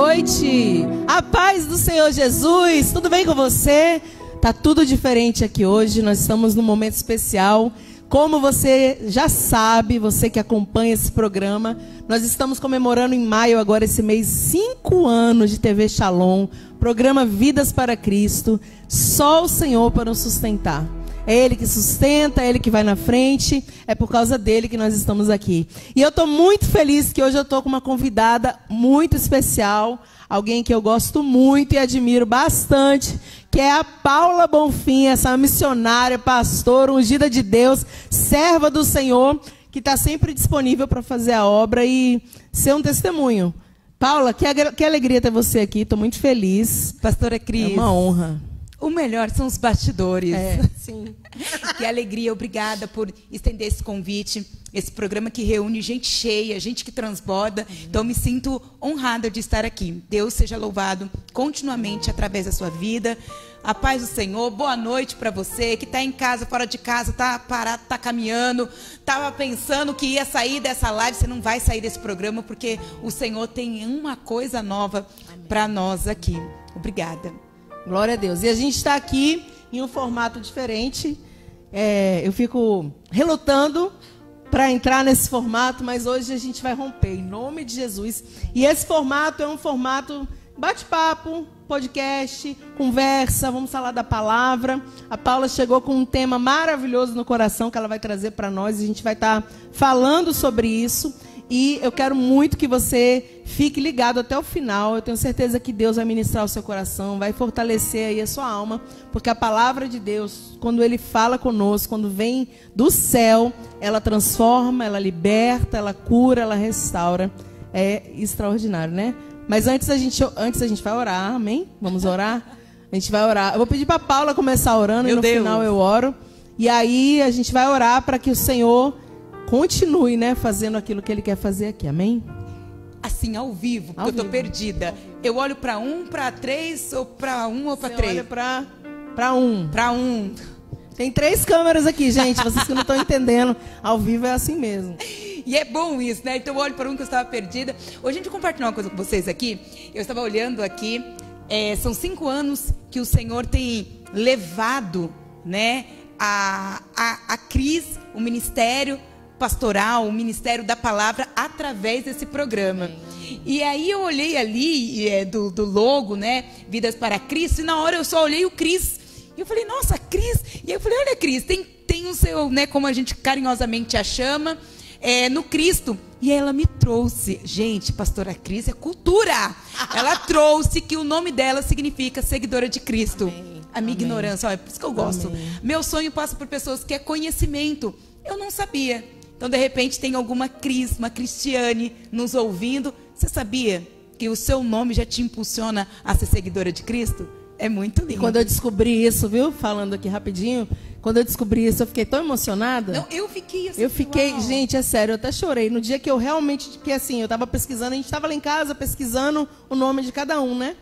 noite. A paz do Senhor Jesus. Tudo bem com você? Tá tudo diferente aqui hoje. Nós estamos num momento especial. Como você já sabe, você que acompanha esse programa, nós estamos comemorando em maio agora esse mês 5 anos de TV Shalom, programa Vidas para Cristo. Só o Senhor para nos sustentar. É Ele que sustenta, é Ele que vai na frente, é por causa dele que nós estamos aqui. E eu estou muito feliz que hoje eu estou com uma convidada muito especial, alguém que eu gosto muito e admiro bastante, que é a Paula Bonfim, essa missionária, pastora, ungida de Deus, serva do Senhor, que está sempre disponível para fazer a obra e ser um testemunho. Paula, que alegria ter você aqui, estou muito feliz. Pastora Cris. É uma honra. O melhor são os bastidores. É, sim. Que alegria, obrigada por estender esse convite, esse programa que reúne gente cheia, gente que transborda. Então, me sinto honrada de estar aqui. Deus seja louvado continuamente através da sua vida. A paz do Senhor, boa noite para você que está em casa, fora de casa, está parado, está caminhando, estava pensando que ia sair dessa live. Você não vai sair desse programa porque o Senhor tem uma coisa nova para nós aqui. Obrigada. Glória a Deus. E a gente está aqui em um formato diferente. Eu fico relutando para entrar nesse formato, mas hoje a gente vai romper, em nome de Jesus. E esse formato é um formato bate-papo, podcast, conversa, vamos falar da palavra. A Paula chegou com um tema maravilhoso no coração que ela vai trazer para nós. E a gente vai estar falando sobre isso. E eu quero muito que você fique ligado até o final. Eu tenho certeza que Deus vai ministrar o seu coração, vai fortalecer aí a sua alma, porque a palavra de Deus, quando Ele fala conosco, quando vem do céu, ela transforma, ela liberta, ela cura, ela restaura. É extraordinário, né? Mas antes a gente vai orar, amém? Vamos orar? A gente vai orar. Eu vou pedir para a Paula começar orando e no final eu oro. E aí a gente vai orar para que o Senhor continue, né, fazendo aquilo que Ele quer fazer aqui, amém? Assim, ao vivo, porque eu estou perdida. Eu olho para 1, para 3, ou para 1 ou para 3? Olha para 1. Para 1. Tem 3 câmeras aqui, gente, vocês que não estão entendendo. Ao vivo é assim mesmo. E é bom isso, né? Então eu olho para 1 que eu estava perdida. Hoje a gente compartilhar uma coisa com vocês aqui. Eu estava olhando aqui, são 5 anos que o Senhor tem levado, né, a Cris, o ministério pastoral, o ministério da palavra, através desse programa. E aí eu olhei ali do logo, né, Vidas para Cristo, e na hora eu só olhei o Cris. E eu falei, nossa, Cris. E aí eu falei, olha, Cris, tem o seu, né, como a gente carinhosamente a chama, no Cristo. E ela me trouxe, gente, pastora Cris é cultura. Ela trouxe que o nome dela significa seguidora de Cristo. Amém. A minha ignorância, é por isso que eu gosto. Amém. Meu sonho passa por pessoas que é conhecimento. Eu não sabia. Então, de repente, tem alguma Cris, uma Cristiane nos ouvindo. Você sabia que o seu nome já te impulsiona a ser seguidora de Cristo? É muito lindo. E quando eu descobri isso, viu? Falando aqui rapidinho, quando eu descobri isso, eu fiquei tão emocionada. Não, eu fiquei assim. Eu fiquei, uau. gente, é sério, eu até chorei. No dia que eu realmente, que assim, eu estava pesquisando, a gente estava lá em casa pesquisando o nome de cada um, né?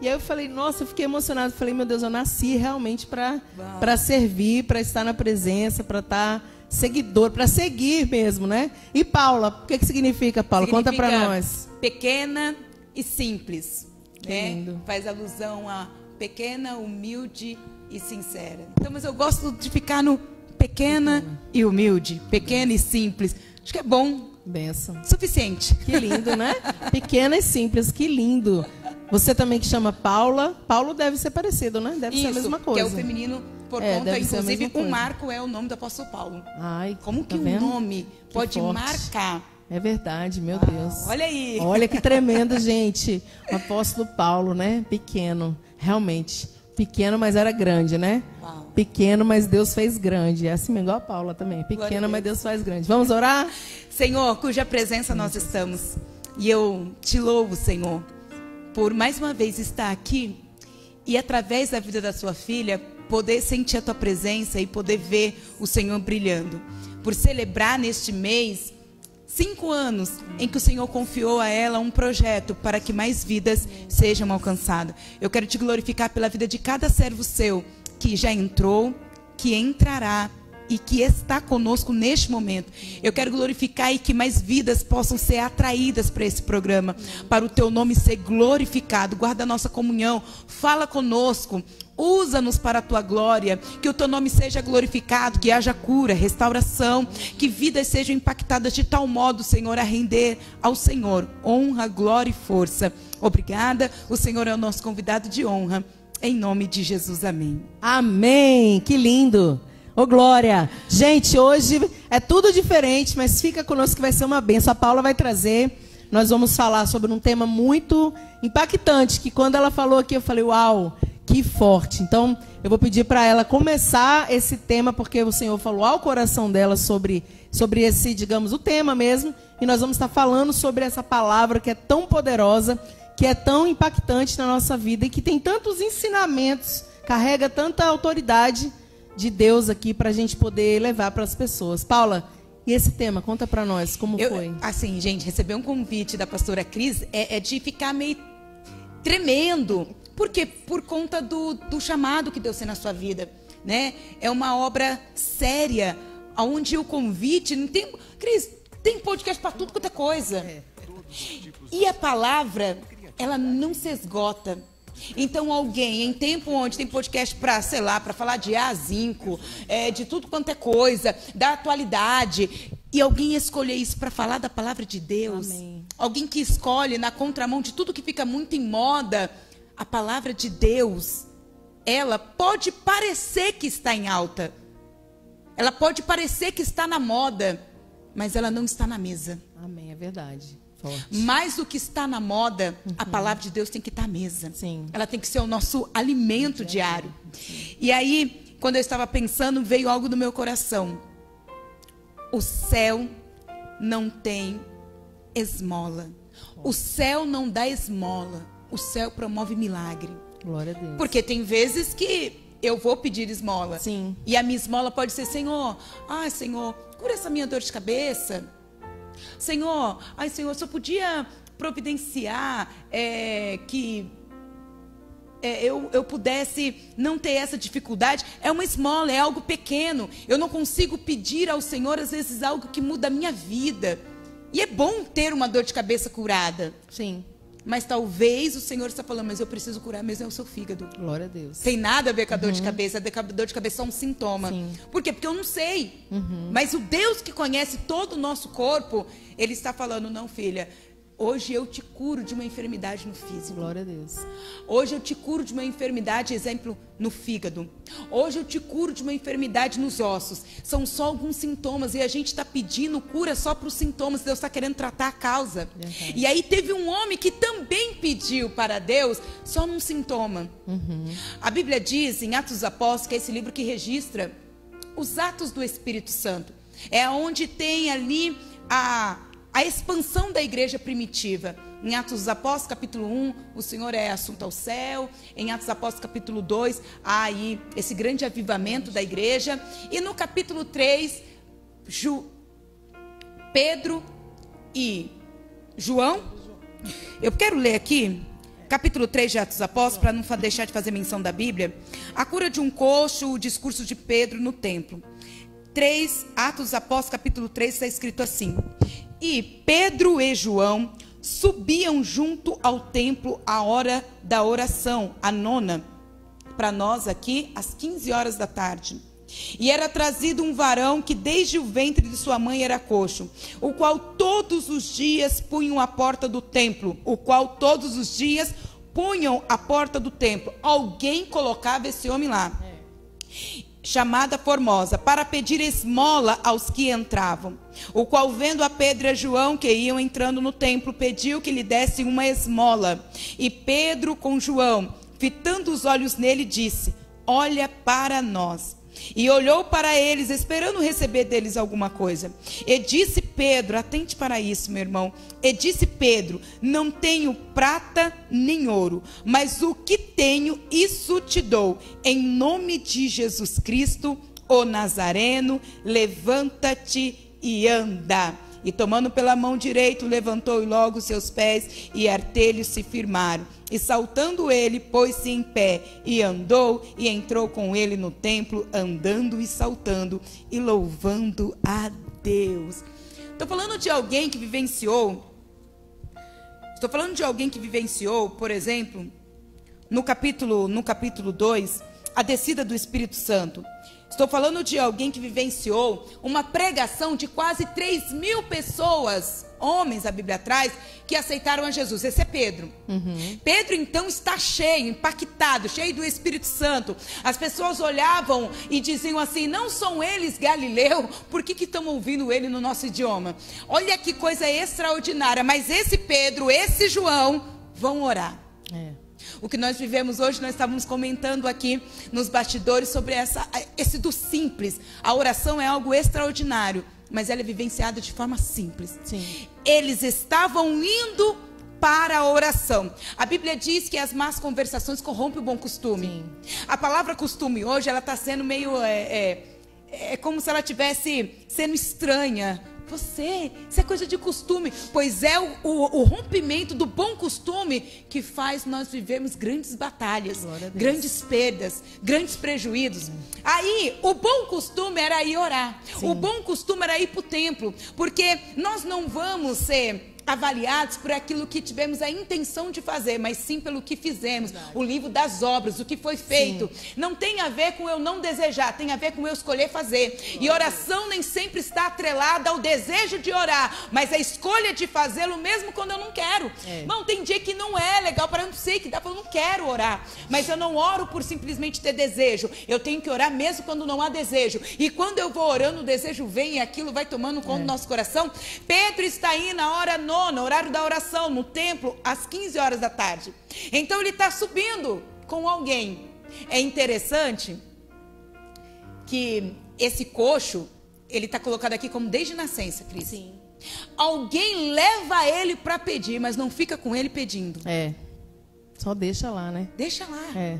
E aí eu falei, nossa, eu fiquei emocionada. Falei, meu Deus, eu nasci realmente para servir, para estar na presença, para estar seguidor, para seguir mesmo, né? E Paula, o que significa, Paula? Conta para nós. Pequena e simples, né? Lindo. Faz alusão a pequena, humilde e sincera. Então, mas eu gosto de ficar no pequena e humilde, pequena e simples. Acho que é bom. Benção. Suficiente. Que lindo, né? Pequena e simples, que lindo. Você também que chama Paula. Paulo deve ser parecido, né? Deve ser a mesma coisa. Que é o feminino por conta, inclusive, o Marco é o nome do apóstolo Paulo. Ai, como que tá um nome pode forte. Marcar? É verdade, meu Deus. Olha aí. Olha que tremendo, gente. O apóstolo Paulo, né? Pequeno, realmente. Pequeno, mas era grande, né? Uau. Pequeno, mas Deus fez grande. É assim mesmo, igual a Paula também. Pequena, mas Deus faz grande. Vamos orar? Senhor, cuja presença nós estamos. E eu te louvo, Senhor, por mais uma vez estar aqui e através da vida da sua filha poder sentir a tua presença e poder ver o Senhor brilhando. Por celebrar neste mês 5 anos em que o Senhor confiou a ela um projeto para que mais vidas sejam alcançadas. Eu quero te glorificar pela vida de cada servo seu que já entrou, que entrará e que está conosco neste momento. Eu quero glorificar e que mais vidas possam ser atraídas para esse programa, para o teu nome ser glorificado. Guarda a nossa comunhão, fala conosco, usa-nos para a tua glória, que o teu nome seja glorificado, que haja cura, restauração, que vidas sejam impactadas de tal modo, Senhor, a render ao Senhor honra, glória e força. Obrigada, o Senhor é o nosso convidado de honra, em nome de Jesus, amém. Amém, que lindo. Ô, glória. Gente, hoje é tudo diferente, mas fica conosco que vai ser uma bênção. A Paula vai trazer, nós vamos falar sobre um tema muito impactante, que quando ela falou aqui, eu falei, uau, que forte. Então, eu vou pedir para ela começar esse tema, porque o Senhor falou ao coração dela sobre esse, digamos, o tema mesmo, e nós vamos estar falando sobre essa palavra que é tão poderosa, que é tão impactante na nossa vida, e que tem tantos ensinamentos, carrega tanta autoridade de Deus aqui para a gente poder levar para as pessoas. Paula, e esse tema? Conta para nós, como foi? Assim, gente, receber um convite da pastora Cris é de ficar meio tremendo. Por quê? Por conta do chamado que Deus tem na sua vida, né? É uma obra séria, onde o convite... Não tem, Cris, tem podcast para tudo quanto é coisa. E a palavra, ela não se esgota. Então alguém, em tempo onde tem podcast para, sei lá, para falar de A5, de tudo quanto é coisa, da atualidade, e alguém escolher isso para falar da palavra de Deus, amém. Alguém que escolhe na contramão de tudo que fica muito em moda, a palavra de Deus, ela pode parecer que está em alta, ela pode parecer que está na moda, mas ela não está na mesa. Amém, é verdade. Forte. Mais do que está na moda, a palavra de Deus tem que estar à mesa. Sim. Ela tem que ser o nosso alimento diário. E aí, quando eu estava pensando, veio algo no meu coração. O céu não tem esmola. O céu não dá esmola. O céu promove milagre. Glória a Deus. Porque tem vezes que eu vou pedir esmola. Sim. E a minha esmola pode ser, Senhor, Senhor, cura essa minha dor de cabeça. Senhor, Senhor, só podia providenciar que eu pudesse não ter essa dificuldade. É uma esmola, é algo pequeno. Eu não consigo pedir ao Senhor, às vezes, algo que muda a minha vida. E é bom ter uma dor de cabeça curada. Sim. Mas talvez o Senhor está falando, mas eu preciso curar mesmo é o seu fígado. Glória a Deus. Tem nada a ver com a dor de cabeça. A dor de cabeça é um sintoma. Sim. Por quê? Porque eu não sei. Mas o Deus que conhece todo o nosso corpo, Ele está falando, não, filha, hoje eu te curo de uma enfermidade no físico. Glória a Deus. Hoje eu te curo de uma enfermidade, exemplo, no fígado. Hoje eu te curo de uma enfermidade nos ossos. São só alguns sintomas e a gente está pedindo cura só para os sintomas. Deus está querendo tratar a causa. Verdade. E aí teve um homem que também pediu para Deus só num sintoma. A Bíblia diz em Atos dos Apóstolos, que é esse livro que registra os atos do Espírito Santo. É onde tem ali a expansão da igreja primitiva. Em Atos dos Apóstolos, capítulo 1, o Senhor é assunto ao céu. Em Atos dos Apóstolos, capítulo 2, há aí esse grande avivamento da igreja. E no capítulo 3, Pedro e João. Eu quero ler aqui, capítulo 3 de Atos dos Apóstolos, para não deixar de fazer menção da Bíblia. A cura de um coxo, o discurso de Pedro no templo. 3, Atos dos Apóstolos, capítulo 3, está escrito assim: E Pedro e João subiam junto ao templo à hora da oração, a nona, para nós aqui, às 15 horas da tarde. E era trazido um varão que desde o ventre de sua mãe era coxo, o qual todos os dias punham a porta do templo, Alguém colocava esse homem lá. Chamada Formosa, para pedir esmola aos que entravam. O qual, vendo a Pedro e a João, que iam entrando no templo, pediu que lhe dessem uma esmola. E Pedro, com João, fitando os olhos nele, disse: Olha para nós. E olhou para eles, esperando receber deles alguma coisa. E disse Pedro, atente para isso, meu irmão. E disse Pedro: Não tenho prata nem ouro, mas o que tenho, isso te dou. Em nome de Jesus Cristo, o Nazareno, levanta-te e anda. E tomando pela mão direita, levantou e logo seus pés e artelhos se firmaram. E saltando ele, pôs-se em pé, e andou, e entrou com ele no templo, andando e saltando, e louvando a Deus. Estou falando de alguém que vivenciou, por exemplo, no capítulo 2, a descida do Espírito Santo. Estou falando de alguém que vivenciou uma pregação de quase 3.000 pessoas, homens, a Bíblia traz, que aceitaram a Jesus. Esse é Pedro. Pedro, então, está cheio, impactado, cheio do Espírito Santo. As pessoas olhavam e diziam assim: não são eles Galileu? Por que estão ouvindo ele no nosso idioma? Olha que coisa extraordinária. Mas esse Pedro, esse João, vão orar. O que nós vivemos hoje, nós estávamos comentando aqui nos bastidores sobre esse do simples. A oração é algo extraordinário, mas ela é vivenciada de forma simples. Sim. Eles estavam indo para a oração. A Bíblia diz que as más conversações corrompem o bom costume. Sim. A palavra costume hoje, ela está sendo meio... É como se ela estivesse sendo estranha. Isso é coisa de costume. Pois é o rompimento do bom costume que faz nós vivermos grandes batalhas, grandes perdas, grandes prejuízos. Aí, o bom costume era ir orar. Sim. O bom costume era ir para o templo. Porque nós não vamos ser avaliados por aquilo que tivemos a intenção de fazer, mas sim pelo que fizemos. O livro das obras, o que foi feito. Sim. Não tem a ver com eu não desejar, tem a ver com eu escolher fazer. E oração nem sempre está atrelada ao desejo de orar, mas a escolha de fazê-lo mesmo quando eu não quero. Não, tem dia que não é legal, para eu não sei que dá para eu não quero orar, mas eu não oro por simplesmente ter desejo. Eu tenho que orar mesmo quando não há desejo. E quando eu vou orando, o desejo vem e aquilo vai tomando conta do nosso coração. Pedro está aí na hora no horário da oração, no templo, às 15 horas da tarde. Então ele está subindo com alguém. É interessante que esse coxo, ele está colocado aqui como desde nascença, Cris. Sim. Alguém leva ele para pedir, mas não fica com ele pedindo. Só deixa lá, né? Deixa lá.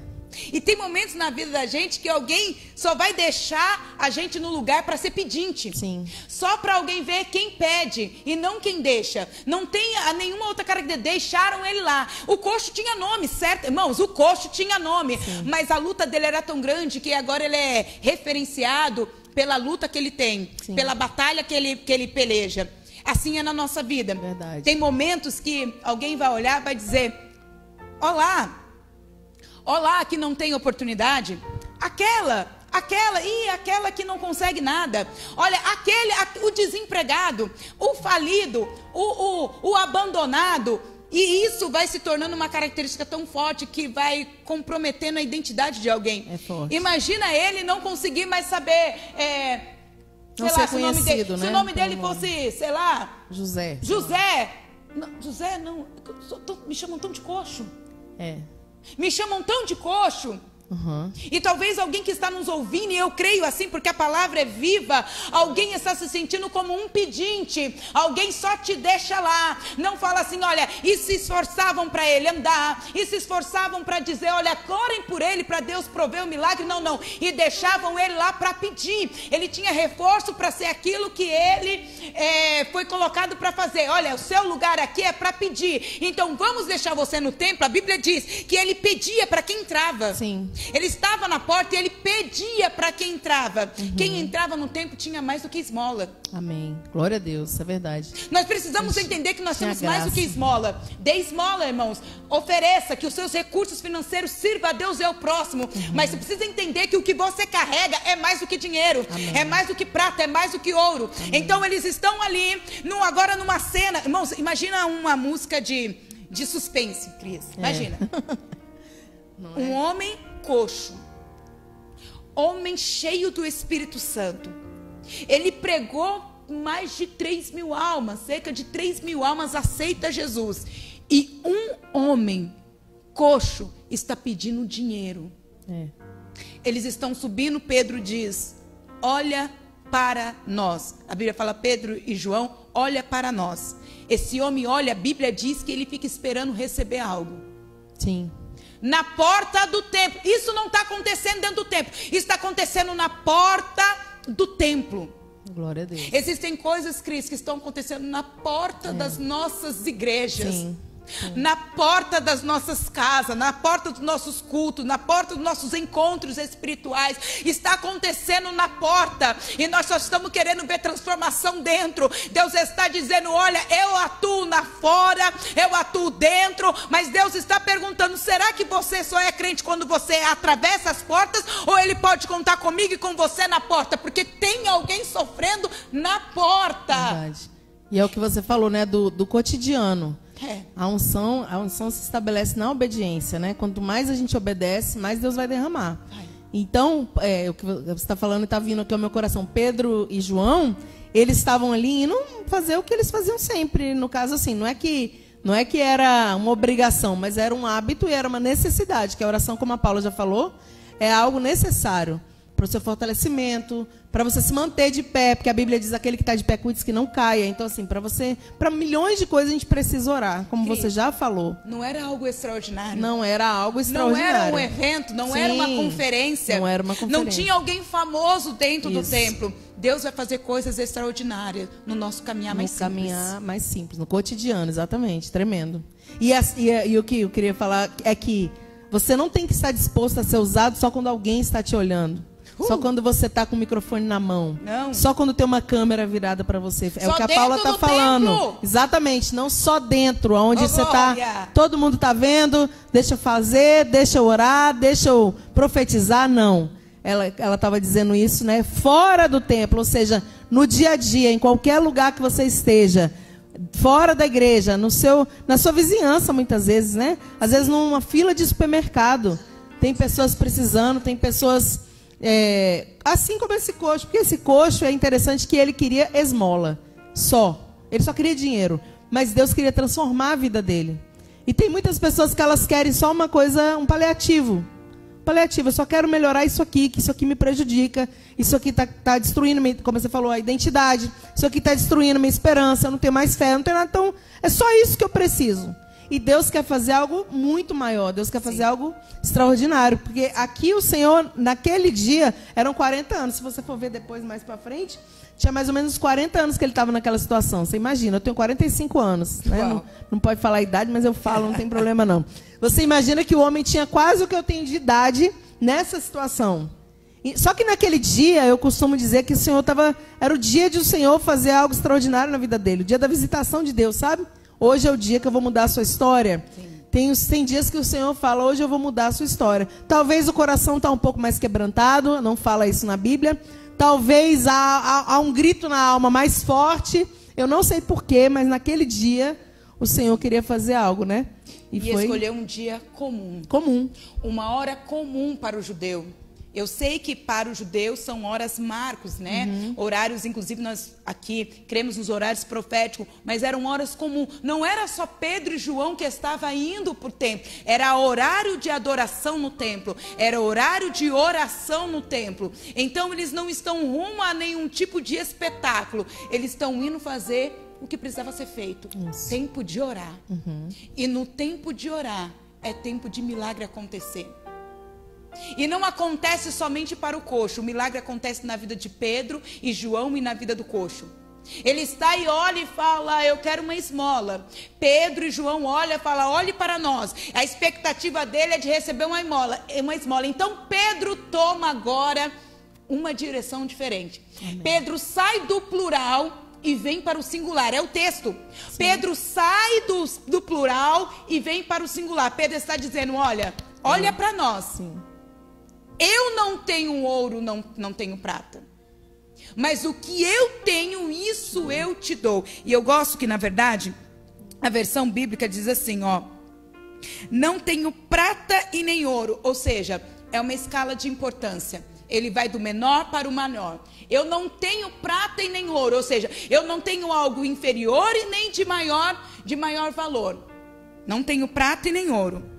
E tem momentos na vida da gente que alguém só vai deixar a gente no lugar para ser pedinte. Sim. Só para alguém ver quem pede e não quem deixa. Não tem nenhuma outra característica. Deixaram ele lá. O coxo tinha nome, certo? Irmãos, o coxo tinha nome. Sim. Mas a luta dele era tão grande que agora ele é referenciado pela luta que ele tem. Sim. Pela batalha que ele peleja. Assim é na nossa vida. Verdade. Tem momentos que alguém vai olhar e vai dizer: olá, que não tem oportunidade, aquela que não consegue nada, olha, o desempregado, o falido, o abandonado, e isso vai se tornando uma característica tão forte que vai comprometendo a identidade de alguém. É forte. Imagina ele não conseguir mais saber, não sei lá, se o nome dele fosse, sei lá, José. Me chamam tão de coxo. Me chamam tão de coxo. E talvez alguém que está nos ouvindo, e eu creio assim porque a palavra é viva, alguém está se sentindo como um pedinte. Alguém só te deixa lá. Não fala assim, olha, e se esforçavam para ele andar, e se esforçavam para dizer, olha, orem por ele para Deus prover o milagre. Não, e deixavam ele lá para pedir. Ele tinha reforço para ser aquilo que ele foi colocado para fazer. Olha, o seu lugar aqui é para pedir, então vamos deixar você no templo. A Bíblia diz que ele pedia para quem entrava. Sim. Ele estava na porta e ele pedia para quem entrava. Quem entrava no templo tinha mais do que esmola. Amém. Glória a Deus, isso é verdade. Nós precisamos entender que nós temos mais do que esmola. Dê esmola, irmãos. Ofereça, que os seus recursos financeiros sirvam a Deus e ao próximo. Mas você precisa entender que o que você carrega é mais do que dinheiro. Amém. É mais do que prata, é mais do que ouro. Amém. Então eles estão ali, agora numa cena. Irmãos, imagina uma música de suspense, Cris. Imagina. Um homem coxo, homem cheio do Espírito Santo. Ele pregou mais de 3.000 almas, cerca de 3.000 almas aceita Jesus. E um homem coxo está pedindo dinheiro. Eles estão subindo, Pedro diz, olha para nós. A Bíblia fala, Pedro e João, olha para nós. Esse homem olha, a Bíblia diz que ele fica esperando receber algo. Sim. Na porta do templo. Isso não está acontecendo dentro do templo. Isso está acontecendo na porta do templo. Glória a Deus. Existem coisas, Cris, que estão acontecendo na porta das nossas igrejas. Sim. Na porta das nossas casas, na porta dos nossos cultos, na porta dos nossos encontros espirituais. Está acontecendo na porta e nós só estamos querendo ver transformação dentro. Deus está dizendo, olha, eu atuo na fora, eu atuo dentro, mas Deus está perguntando, será que você só é crente quando você atravessa as portas, ou Ele pode contar comigo e com você na porta? Porque tem alguém sofrendo na porta. Verdade. E é o que você falou, né, do cotidiano. É. A unção se estabelece na obediência, né? Quanto mais a gente obedece, mais Deus vai derramar. Então, o que você está falando está vindo aqui ao meu coração. Pedro e João, eles estavam ali indo fazer o que eles faziam sempre. No caso, assim, não é que era uma obrigação, mas era um hábito e era uma necessidade. Que a oração, como a Paula já falou, é algo necessário para o seu fortalecimento, para você se manter de pé, porque a Bíblia diz aquele que está de pé cuide que não caia. Então, assim, para milhões de coisas a gente precisa orar, como você já falou. Não era algo extraordinário. Não era algo extraordinário. Não era um evento, não era uma conferência. Não era uma conferência. Não tinha alguém famoso dentro do templo. Deus vai fazer coisas extraordinárias no nosso caminhar mais simples. No caminhar mais simples, no cotidiano, exatamente, tremendo. E o que eu queria falar é que você não tem que estar disposto a ser usado só quando alguém está te olhando. Só quando você está com o microfone na mão. Não. Só quando tem uma câmera virada para você. É só o que a Paula está falando. Templo. Exatamente. Não só dentro, onde você está. Todo mundo está vendo. Deixa eu fazer, deixa eu orar, deixa eu profetizar. Não. Ela estava dizendo isso, né? Fora do templo. Ou seja, no dia a dia, em qualquer lugar que você esteja. Fora da igreja, na sua vizinhança, muitas vezes, né? Às vezes numa fila de supermercado. Tem pessoas precisando, tem pessoas... assim como esse coxo, porque esse coxo é interessante que ele queria esmola, ele só queria dinheiro, mas Deus queria transformar a vida dele. E tem muitas pessoas que elas querem só uma coisa, um paliativo, eu só quero melhorar isso aqui, que isso aqui me prejudica, isso aqui está destruindo, como você falou, a identidade, isso aqui está destruindo minha esperança, eu não tenho mais fé, eu não tenho nada, então é só isso que eu preciso. E Deus quer fazer algo muito maior. Deus quer fazer algo extraordinário. Porque aqui o Senhor, naquele dia, eram 40 anos. Se você for ver depois, mais para frente, tinha mais ou menos 40 anos que ele estava naquela situação. Você imagina, eu tenho 45 anos. Né? Não pode falar a idade, mas eu falo, não tem problema não. Você imagina que o homem tinha quase o que eu tenho de idade nessa situação. Só que naquele dia, eu costumo dizer que o Senhor era o dia de o Senhor fazer algo extraordinário na vida dele. O dia da visitação de Deus, sabe? Hoje é o dia que eu vou mudar a sua história. Tem dias que o Senhor fala, hoje eu vou mudar a sua história. Talvez o coração está um pouco mais quebrantado, não fala isso na Bíblia. Talvez há um grito na alma mais forte. Eu não sei porquê, mas naquele dia o Senhor queria fazer algo, né? E escolheu um dia comum. Uma hora comum para o judeu. Eu sei que para os judeus são horas marcos, né? Horários, inclusive nós aqui cremos nos horários proféticos, mas eram horas comuns. Não era só Pedro e João que estavam indo para o templo. Era horário de adoração no templo. Era horário de oração no templo. Então eles não estão rumo a nenhum tipo de espetáculo. Eles estão indo fazer o que precisava ser feito. Tempo de orar. E no tempo de orar é tempo de milagre acontecer. E não acontece somente para o coxo. O milagre acontece na vida de Pedro e João e na vida do coxo. Ele está e olha e fala, eu quero uma esmola. Pedro e João olham e falam, olhe para nós. A expectativa dele é de receber uma esmola. Então Pedro toma agora uma direção diferente. Amém. Pedro sai do plural e vem para o singular. É o texto. Sim. Pedro sai do plural e vem para o singular. Pedro está dizendo, olha para nós. Sim. Eu não tenho ouro, não tenho prata. Mas o que eu tenho, isso eu te dou. E eu gosto que, na verdade, a versão bíblica diz assim, não tenho prata e nem ouro. Ou seja, é uma escala de importância. Ele vai do menor para o maior. Eu não tenho prata e nem ouro. Ou seja, eu não tenho algo inferior e nem de maior valor. Não tenho prata e nem ouro.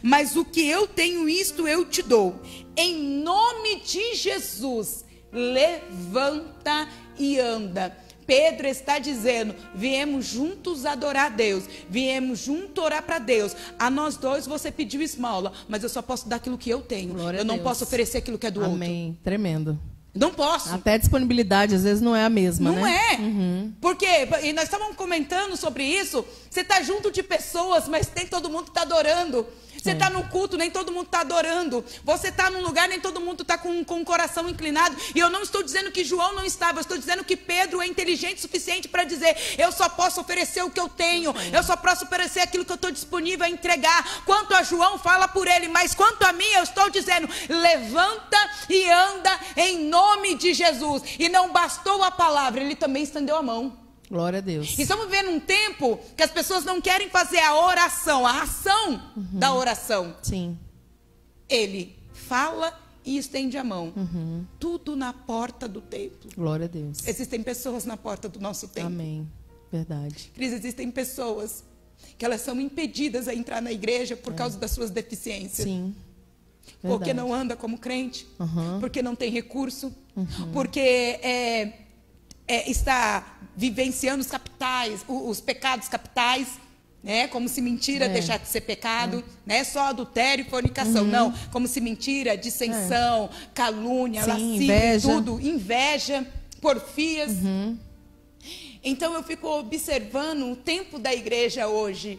Mas o que eu tenho, isto eu te dou. Em nome de Jesus, levanta e anda. Pedro está dizendo, viemos juntos adorar a Deus. Viemos juntos orar para Deus. A nós dois você pediu esmola, mas eu só posso dar aquilo que eu tenho. Eu não posso oferecer aquilo que é do outro. Amém. Tremendo. Não posso. Até a disponibilidade, às vezes, não é a mesma, Não né? é. Porque, e nós estávamos comentando sobre isso, você está junto de pessoas, mas nem todo mundo está adorando. Você está num culto, nem todo mundo está adorando. Você está num lugar, nem todo mundo está com o coração inclinado. E eu não estou dizendo que João não estava, eu estou dizendo que Pedro é inteligente o suficiente para dizer: eu só posso oferecer o que eu tenho, eu só posso oferecer aquilo que eu estou disponível a entregar. Quanto a João, fala por ele, mas quanto a mim, eu estou dizendo: levanta e anda em nome de Jesus. E não bastou a palavra, ele também estendeu a mão. Glória a Deus. E estamos vivendo um tempo que as pessoas não querem fazer a oração, a ação da oração. Sim. Ele fala e estende a mão. Tudo na porta do templo. Glória a Deus. Existem pessoas na porta do nosso templo. Amém. Verdade. Cris, existem pessoas que elas são impedidas a entrar na igreja por causa das suas deficiências. Sim. Porque não anda como crente, porque não tem recurso, porque está vivenciando os capitais, os pecados capitais, né? Como se mentira deixar de ser pecado, né? Só adultério e fornicação, não. Como se mentira, dissensão, calúnia, lascívia, tudo, inveja, porfias. Então eu fico observando o tempo da igreja hoje,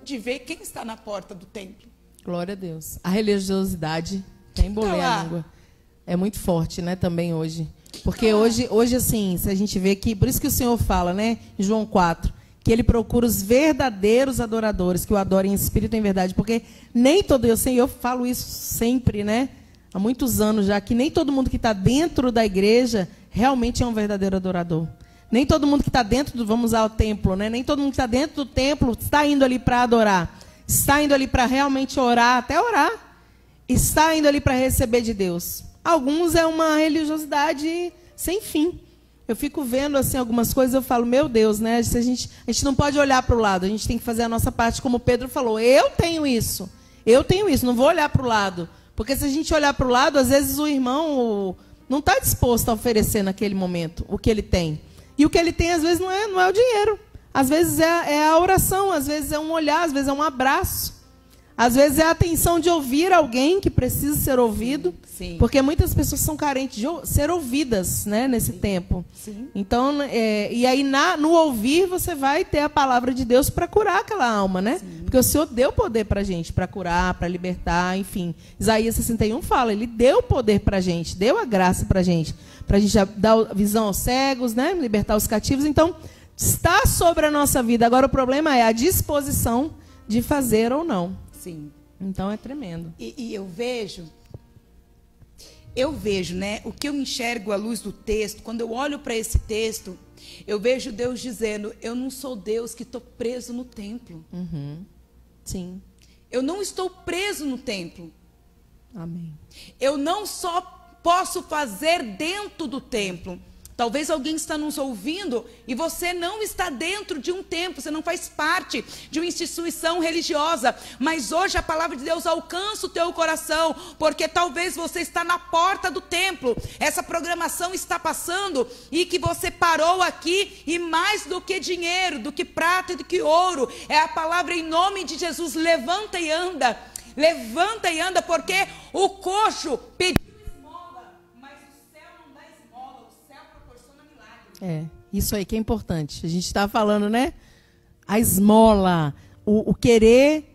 de ver quem está na porta do templo. Glória a Deus. A religiosidade, tem embolei a língua. É muito forte, né, também hoje. Porque hoje, assim, se a gente vê que... Por isso que o Senhor fala, né, em João 4, que Ele procura os verdadeiros adoradores, que o adorem em espírito e em verdade. Porque nem todo... Eu falo isso sempre, né, há muitos anos já, que nem todo mundo que está dentro da igreja realmente é um verdadeiro adorador. Nem todo mundo que está dentro do... Vamos usar o templo, né? Nem todo mundo que está dentro do templo está indo ali para adorar. Está indo ali para realmente orar, até orar. Está indo ali para receber de Deus. Alguns é uma religiosidade sem fim. Eu fico vendo assim algumas coisas, eu falo, meu Deus, né? A gente não pode olhar para o lado, a gente tem que fazer a nossa parte, como Pedro falou. Eu tenho isso, não vou olhar para o lado. Porque se a gente olhar para o lado, às vezes o irmão não está disposto a oferecer naquele momento o que ele tem. E o que ele tem, às vezes, não é o dinheiro. Às vezes é a oração, às vezes é um olhar, às vezes é um abraço. Às vezes é a atenção de ouvir alguém que precisa ser ouvido. Sim. Porque muitas pessoas são carentes de ser ouvidas, né, nesse tempo. Sim. Então, e aí no ouvir você vai ter a palavra de Deus para curar aquela alma, né? Sim. Porque o Senhor deu poder para a gente, para curar, para libertar, enfim. Isaías 61 fala, Ele deu poder para a gente, deu a graça para a gente dar visão aos cegos, né, libertar os cativos. Então, está sobre a nossa vida. Agora o problema é a disposição de fazer ou não. Sim. Então é tremendo. E eu vejo, né, o que eu enxergo à luz do texto, quando eu olho para esse texto, eu vejo Deus dizendo, eu não sou Deus que estou preso no templo. Sim. Eu não estou preso no templo. Amém. Eu não só posso fazer dentro do templo. Talvez alguém está nos ouvindo e você não está dentro de um templo, você não faz parte de uma instituição religiosa. Mas hoje a palavra de Deus alcança o teu coração, porque talvez você está na porta do templo. Essa programação está passando e que você parou aqui e mais do que dinheiro, do que prata e do que ouro, é a palavra em nome de Jesus, levanta e anda. Levanta e anda, porque o coxo pediu. Isso aí que é importante. A gente está falando, né? A esmola, o querer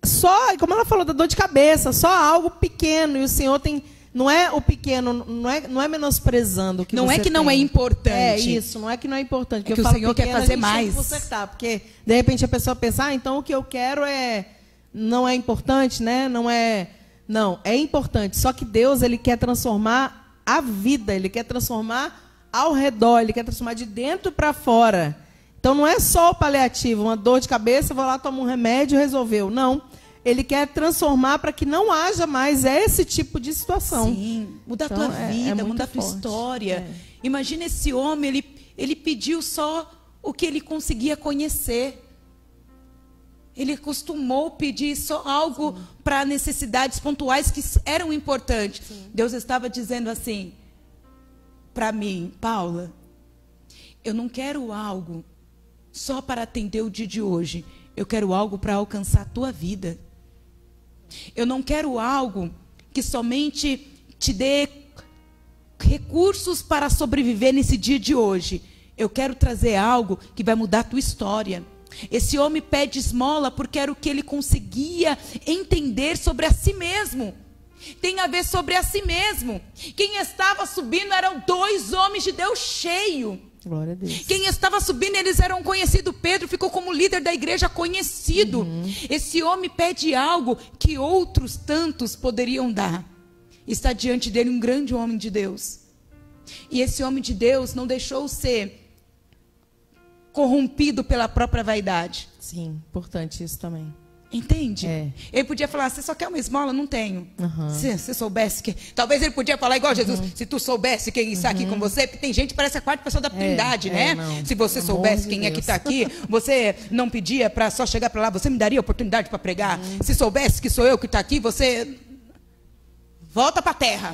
só, como ela falou, da dor de cabeça, só algo pequeno. E o Senhor tem, não é o pequeno, não é menosprezando o que não você é que tem. não é importante. É isso, não é que não é importante. É que o Senhor quer fazer mais. Porque de repente a pessoa pensa, então o que eu quero não é importante, né? Não, é importante. Só que Deus, Ele quer transformar a vida, Ele quer transformar ao redor, Ele quer transformar de dentro para fora. Então não é só o paliativo, uma dor de cabeça, vou lá, tomo um remédio e resolveu. Não, Ele quer transformar para que não haja mais esse tipo de situação. Sim, mudar a tua vida, mudar a tua história. Imagina esse homem, ele pediu só o que ele conseguia conhecer. Ele costumou pedir só algo para necessidades pontuais que eram importantes. Sim. Deus estava dizendo assim, para mim, Paula, eu não quero algo só para atender o dia de hoje. Eu quero algo para alcançar a tua vida. Eu não quero algo que somente te dê recursos para sobreviver nesse dia de hoje. Eu quero trazer algo que vai mudar a tua história. Esse homem pede esmola porque era o que ele conseguia entender sobre a si mesmo. Tem a ver sobre a si mesmo. Quem estava subindo eram 2 homens de Deus cheio. Glória a Deus. Quem estava subindo, eles eram conhecidos. Pedro ficou como líder da igreja conhecido. Esse homem pede algo que outros tantos poderiam dar. Está diante dele um grande homem de Deus. E esse homem de Deus não deixou ser corrompido pela própria vaidade. Sim, importante isso também. Entende? Ele podia falar, você só quer uma esmola? Não tenho. Se você soubesse que... Talvez ele podia falar igual Jesus, se tu soubesse quem está aqui com você, porque tem gente que parece a 4ª pessoa da Trindade, né? Não. Se você soubesse quem é que está aqui, você não pedia para só chegar para lá, você me daria oportunidade para pregar? Se soubesse que sou eu que está aqui, você... Volta para a terra.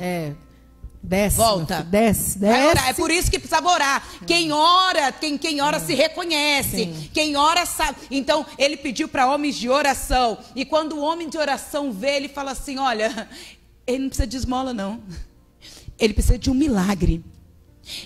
Desce. Volta. Desce. Vai orar. É por isso que precisava orar. Quem ora, quem ora se reconhece. Sim. Quem ora sabe. Então, ele pediu para homens de oração. E quando o homem de oração vê, ele fala assim, olha, ele não precisa de esmola, não. Ele precisa de um milagre.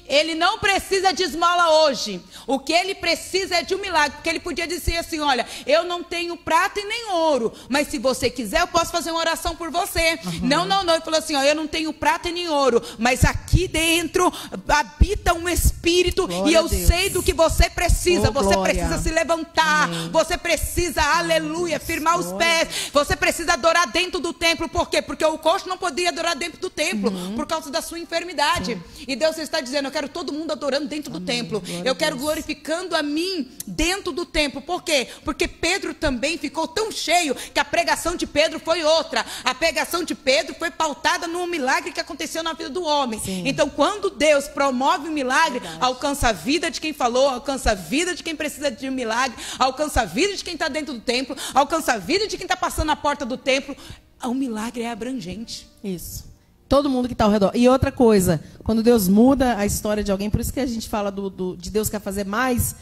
Ele não precisa de esmola hoje. O que ele precisa é de um milagre. Porque ele podia dizer assim, olha, eu não tenho prata e nem ouro, mas se você quiser, eu posso fazer uma oração por você. Não. Ele falou assim, ó, eu não tenho prata e nem ouro, mas aqui dentro habita um espírito. Glória e eu a Deus. sei do que você precisa. Você Glória. precisa se levantar. Amém. Você precisa, aleluia, firmar os pés. Você precisa adorar dentro do templo. Por quê? Porque o coxo não podia adorar dentro do templo por causa da sua enfermidade. E Deus está dizendo, eu quero todo mundo adorando dentro do templo. Eu quero glorificando a mim dentro do templo. Por quê? Porque Pedro também ficou tão cheio que a pregação de Pedro foi outra. A pregação de Pedro foi pautada num milagre que aconteceu na vida do homem. Então, quando Deus promove um milagre, alcança a vida de quem falou, alcança a vida de quem precisa de um milagre, alcança a vida de quem está dentro do templo, alcança a vida de quem está passando na porta do templo. O milagre é abrangente. Isso. Todo mundo que está ao redor. E outra coisa, quando Deus muda a história de alguém, por isso que a gente fala de Deus quer fazer mais,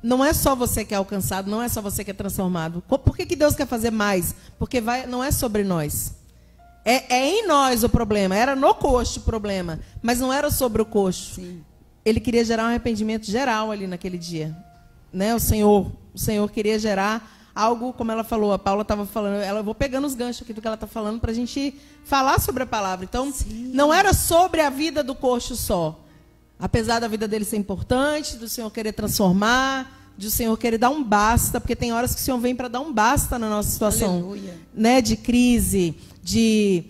não é só você que é alcançado, não é só você que é transformado. Por que Deus quer fazer mais? Porque não é sobre nós. É em nós o problema. Era no coxo o problema, mas não era sobre o coxo. Sim. Ele queria gerar um arrependimento geral ali naquele dia. Né? O Senhor queria gerar algo, como ela falou, a Paula estava falando, eu vou pegando os ganchos aqui do que ela está falando para a gente falar sobre a palavra. Então, não era sobre a vida do coxo só. Apesar da vida dele ser importante, do Senhor querer transformar, do Senhor querer dar um basta, porque tem horas que o Senhor vem para dar um basta na nossa situação, né, de crise, de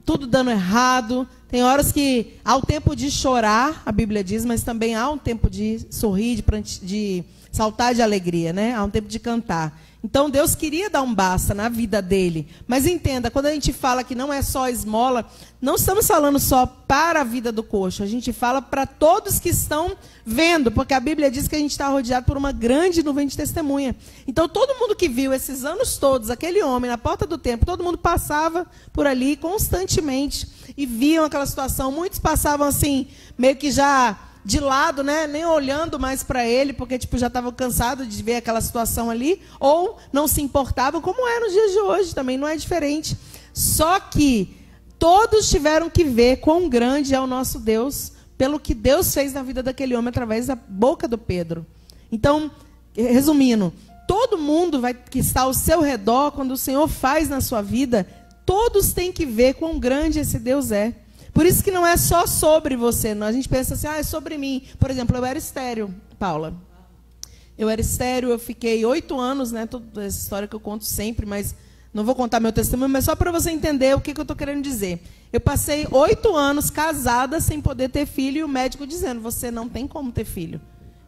tudo dando errado. Tem horas que há o tempo de chorar, a Bíblia diz, mas também há um tempo de sorrir, de saltar de alegria, né? Há um tempo de cantar. Então, Deus queria dar um basta na vida dele. Mas entenda, quando a gente fala que não é só esmola, não estamos falando só para a vida do coxo. A gente fala para todos que estão vendo, porque a Bíblia diz que a gente está rodeado por uma grande nuvem de testemunha. Então, todo mundo que viu esses anos todos, aquele homem na porta do templo, todo mundo passava por ali constantemente e viam aquela situação. Muitos passavam assim, meio que já de lado, né? Nem olhando mais para ele, porque já estavam cansados de ver aquela situação ali, ou não se importavam, como é nos dias de hoje, também não é diferente. Só que todos tiveram que ver quão grande é o nosso Deus, pelo que Deus fez na vida daquele homem através da boca do Pedro. Então, resumindo, todo mundo que está ao seu redor, quando o Senhor faz na sua vida, todos têm que ver quão grande esse Deus é. Por isso que não é só sobre você. A gente pensa assim, é sobre mim. Por exemplo, eu era estéril, Paula. Eu era estéril, eu fiquei 8 anos, né? Toda essa história que eu conto sempre, mas não vou contar meu testemunho, mas só para você entender o que eu estou querendo dizer. Eu passei 8 anos casada sem poder ter filho e o médico dizendo, você não tem como ter filho.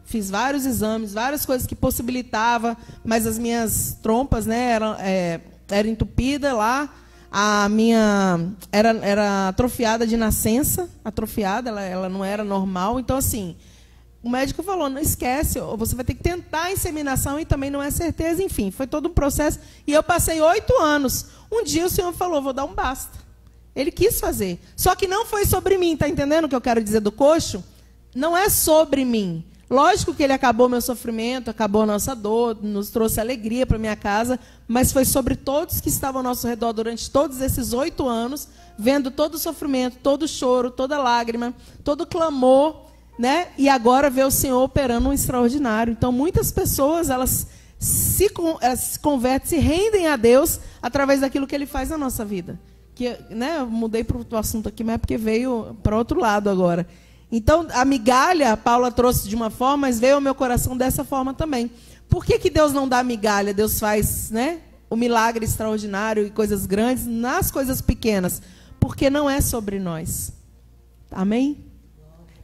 Fiz vários exames, várias coisas que possibilitava, mas as minhas trompas, né, eram entupidas lá. A minha era atrofiada de nascença, atrofiada, ela não era normal. Então, assim, o médico falou, não esquece, você vai ter que tentar a inseminação e também não é certeza. Enfim, foi todo um processo. E eu passei 8 anos. Um dia o Senhor falou, vou dar um basta. Ele quis fazer. Só que não foi sobre mim, tá entendendo o que eu quero dizer do coxo? Não é sobre mim. Lógico que ele acabou meu sofrimento, acabou a nossa dor, nos trouxe alegria para minha casa, mas foi sobre todos que estavam ao nosso redor durante todos esses 8 anos, vendo todo o sofrimento, todo o choro, toda lágrima, todo o clamor, né? E agora ver o Senhor operando um extraordinário. Então, muitas pessoas, elas se convertem, se rendem a Deus através daquilo que Ele faz na nossa vida. Que, né, eu mudei para o assunto aqui, mas é porque veio para outro lado agora. Então, a migalha, a Paula trouxe de uma forma, mas veio ao meu coração dessa forma também. Por que Deus não dá migalha? Deus faz, né, o milagre extraordinário e coisas grandes nas coisas pequenas. Porque não é sobre nós. Amém?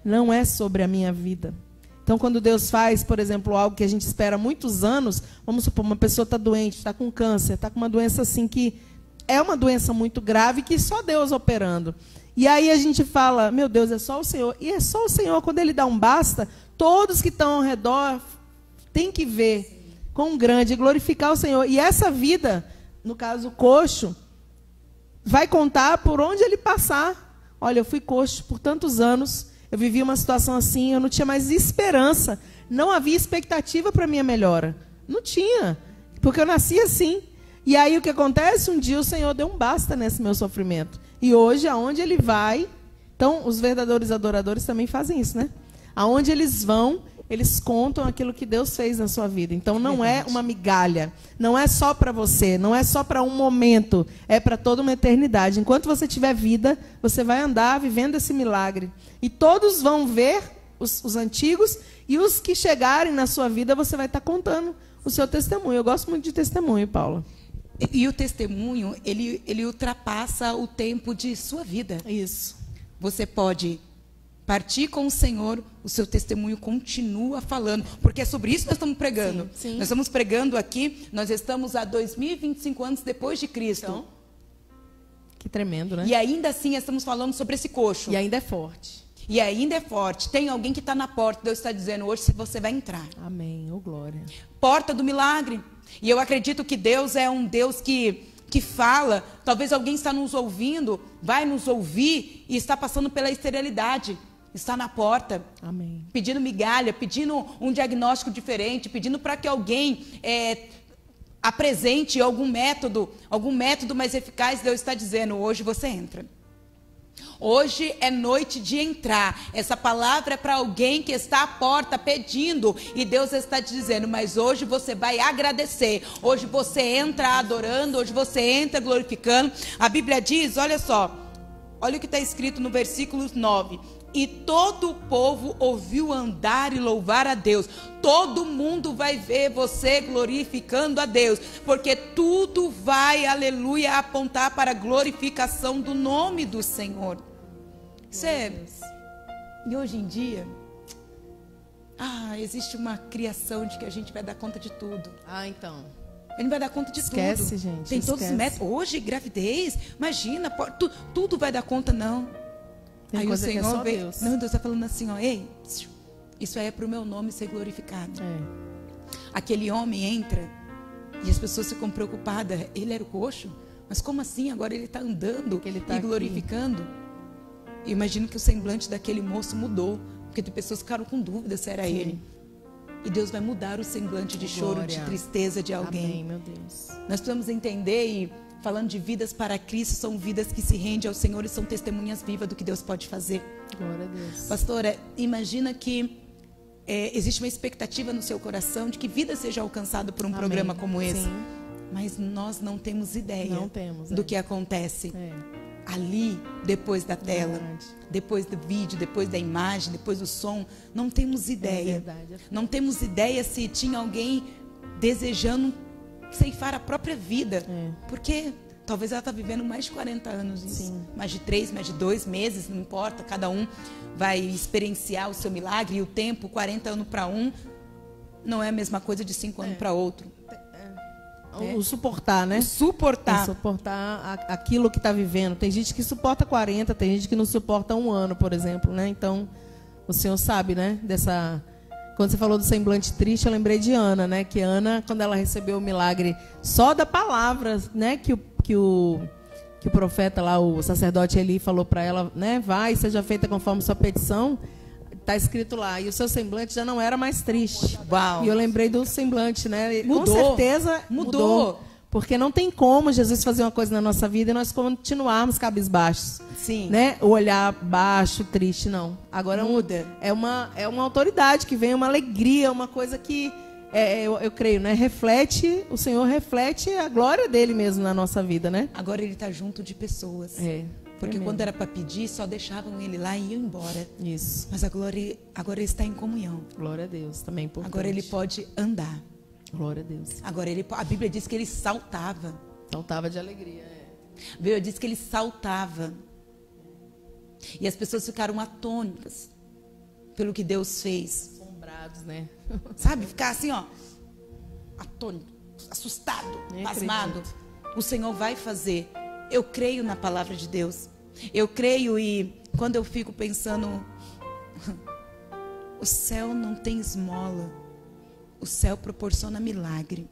Não é sobre a minha vida. Então, quando Deus faz, por exemplo, algo que a gente espera há muitos anos, vamos supor, uma pessoa está doente, está com câncer, está com uma doença assim que é uma doença muito grave, que só Deus operando. E aí a gente fala, meu Deus, é só o Senhor. E é só o Senhor, quando Ele dá um basta, todos que estão ao redor têm que ver com grande, glorificar o Senhor. E essa vida, no caso coxo, vai contar por onde ele passar. Olha, eu fui coxo por tantos anos, eu vivi uma situação assim, eu não tinha mais esperança, não havia expectativa para a minha melhora. Não tinha, porque eu nasci assim. E aí o que acontece? Um dia o Senhor deu um basta nesse meu sofrimento. E hoje, aonde Ele vai... Então, os verdadeiros adoradores também fazem isso, né? Aonde eles vão, eles contam aquilo que Deus fez na sua vida. Então, não é uma migalha. Não é só para você. Não é só para um momento. É para toda uma eternidade. Enquanto você tiver vida, você vai andar vivendo esse milagre. E todos vão ver, os antigos, e os que chegarem na sua vida, você vai estar contando o seu testemunho. Eu gosto muito de testemunho, Paula. E o testemunho, ele ultrapassa o tempo de sua vida. Isso. Você pode partir com o Senhor, o seu testemunho continua falando. Porque é sobre isso que nós estamos pregando. Sim, sim. Nós estamos pregando aqui, nós estamos há 2025 anos depois de Cristo. Então, que tremendo, né? E ainda assim estamos falando sobre esse coxo. E ainda é forte. E ainda é forte. Tem alguém que está na porta, Deus está dizendo, hoje você vai entrar. Amém, oh glória. Porta do milagre. E eu acredito que Deus é um Deus que fala. Talvez alguém está nos ouvindo, vai nos ouvir e está passando pela esterilidade. Está na porta. Amém. Pedindo migalha, pedindo um diagnóstico diferente, pedindo para que alguém apresente algum método mais eficaz. Deus está dizendo, hoje você entra. Hoje é noite de entrar. Essa palavra é para alguém que está à porta pedindo. E Deus está te dizendo, mas hoje você vai agradecer. Hoje você entra adorando. Hoje você entra glorificando. A Bíblia diz, olha só. Olha o que está escrito no versículo 9. E todo o povo ouviu andar e louvar a Deus. Todo mundo vai ver você glorificando a Deus. Porque tudo vai, aleluia, apontar para a glorificação do nome do Senhor. E hoje em dia, existe uma criação de que a gente vai dar conta de tudo. Então. A gente vai dar conta de esquece, tudo. Gente, tem todos os métodos. Hoje, gravidez, imagina, tudo vai dar conta, não. Tem aí o Senhor que é só veio. Deus. Não, Deus está falando assim, ó, ei, isso aí é para o meu nome ser glorificado. Aquele homem entra e as pessoas ficam preocupadas. Ele era o coxo? Mas como assim? Agora ele está andando e glorificando? Eu imagino que o semblante daquele moço mudou, porque tem pessoas que ficaram com dúvida se era ele. E Deus vai mudar o semblante de choro, de tristeza de alguém. Amém, meu Deus. Nós precisamos entender e falando de vidas para Cristo, são vidas que se rendem ao Senhor e são testemunhas vivas do que Deus pode fazer. Glória a Deus. Pastora, imagina que existe uma expectativa no seu coração de que vida seja alcançada por um programa como esse. Sim. Mas nós não temos ideia temos, do que acontece ali, depois da tela, depois do vídeo, depois da imagem, depois do som. Não temos ideia. Não temos ideia se tinha alguém desejando ceifar a própria vida. Porque talvez ela está vivendo mais de 40 anos isso. Mais de 3, mais de 2 meses, não importa. Cada um vai experienciar o seu milagre. E o tempo, 40 anos para um, não é a mesma coisa de 5 anos para outro. O suportar, né? O suportar. Suportar aquilo que está vivendo. Tem gente que suporta 40, tem gente que não suporta 1 ano, por exemplo, né? Então, o Senhor sabe, né? Quando você falou do semblante triste, eu lembrei de Ana, né? Que Ana, quando ela recebeu o milagre só da palavra, né? Que o profeta lá, o sacerdote Eli, falou para ela, né? Vai, seja feita conforme sua petição. Tá escrito lá, e o seu semblante já não era mais triste. Uau. E eu lembrei do semblante, né? Mudou. Com certeza mudou. Porque não tem como Jesus fazer uma coisa na nossa vida e nós continuarmos cabisbaixos. Sim. Né? O olhar baixo, triste, não. Agora muda. É uma autoridade que vem, uma alegria, uma coisa que, eu creio, né? O Senhor reflete a glória dele mesmo na nossa vida, né? Agora ele está junto de pessoas. Porque quando era para pedir, só deixavam ele lá e iam embora. Isso. Mas agora ele está em comunhão. Glória a Deus, também é importante. Agora ele pode andar. Glória a Deus. Agora a Bíblia diz que ele saltava. Saltava de alegria. A Bíblia diz que ele saltava. E as pessoas ficaram atônitas pelo que Deus fez. Assombrados, né? Sabe? Ficar assim, ó. Atônito, assustado, pasmado. O Senhor vai fazer. Eu creio na palavra de Deus. Eu creio, e quando eu fico pensando, o céu não tem esmola. O céu proporciona milagre.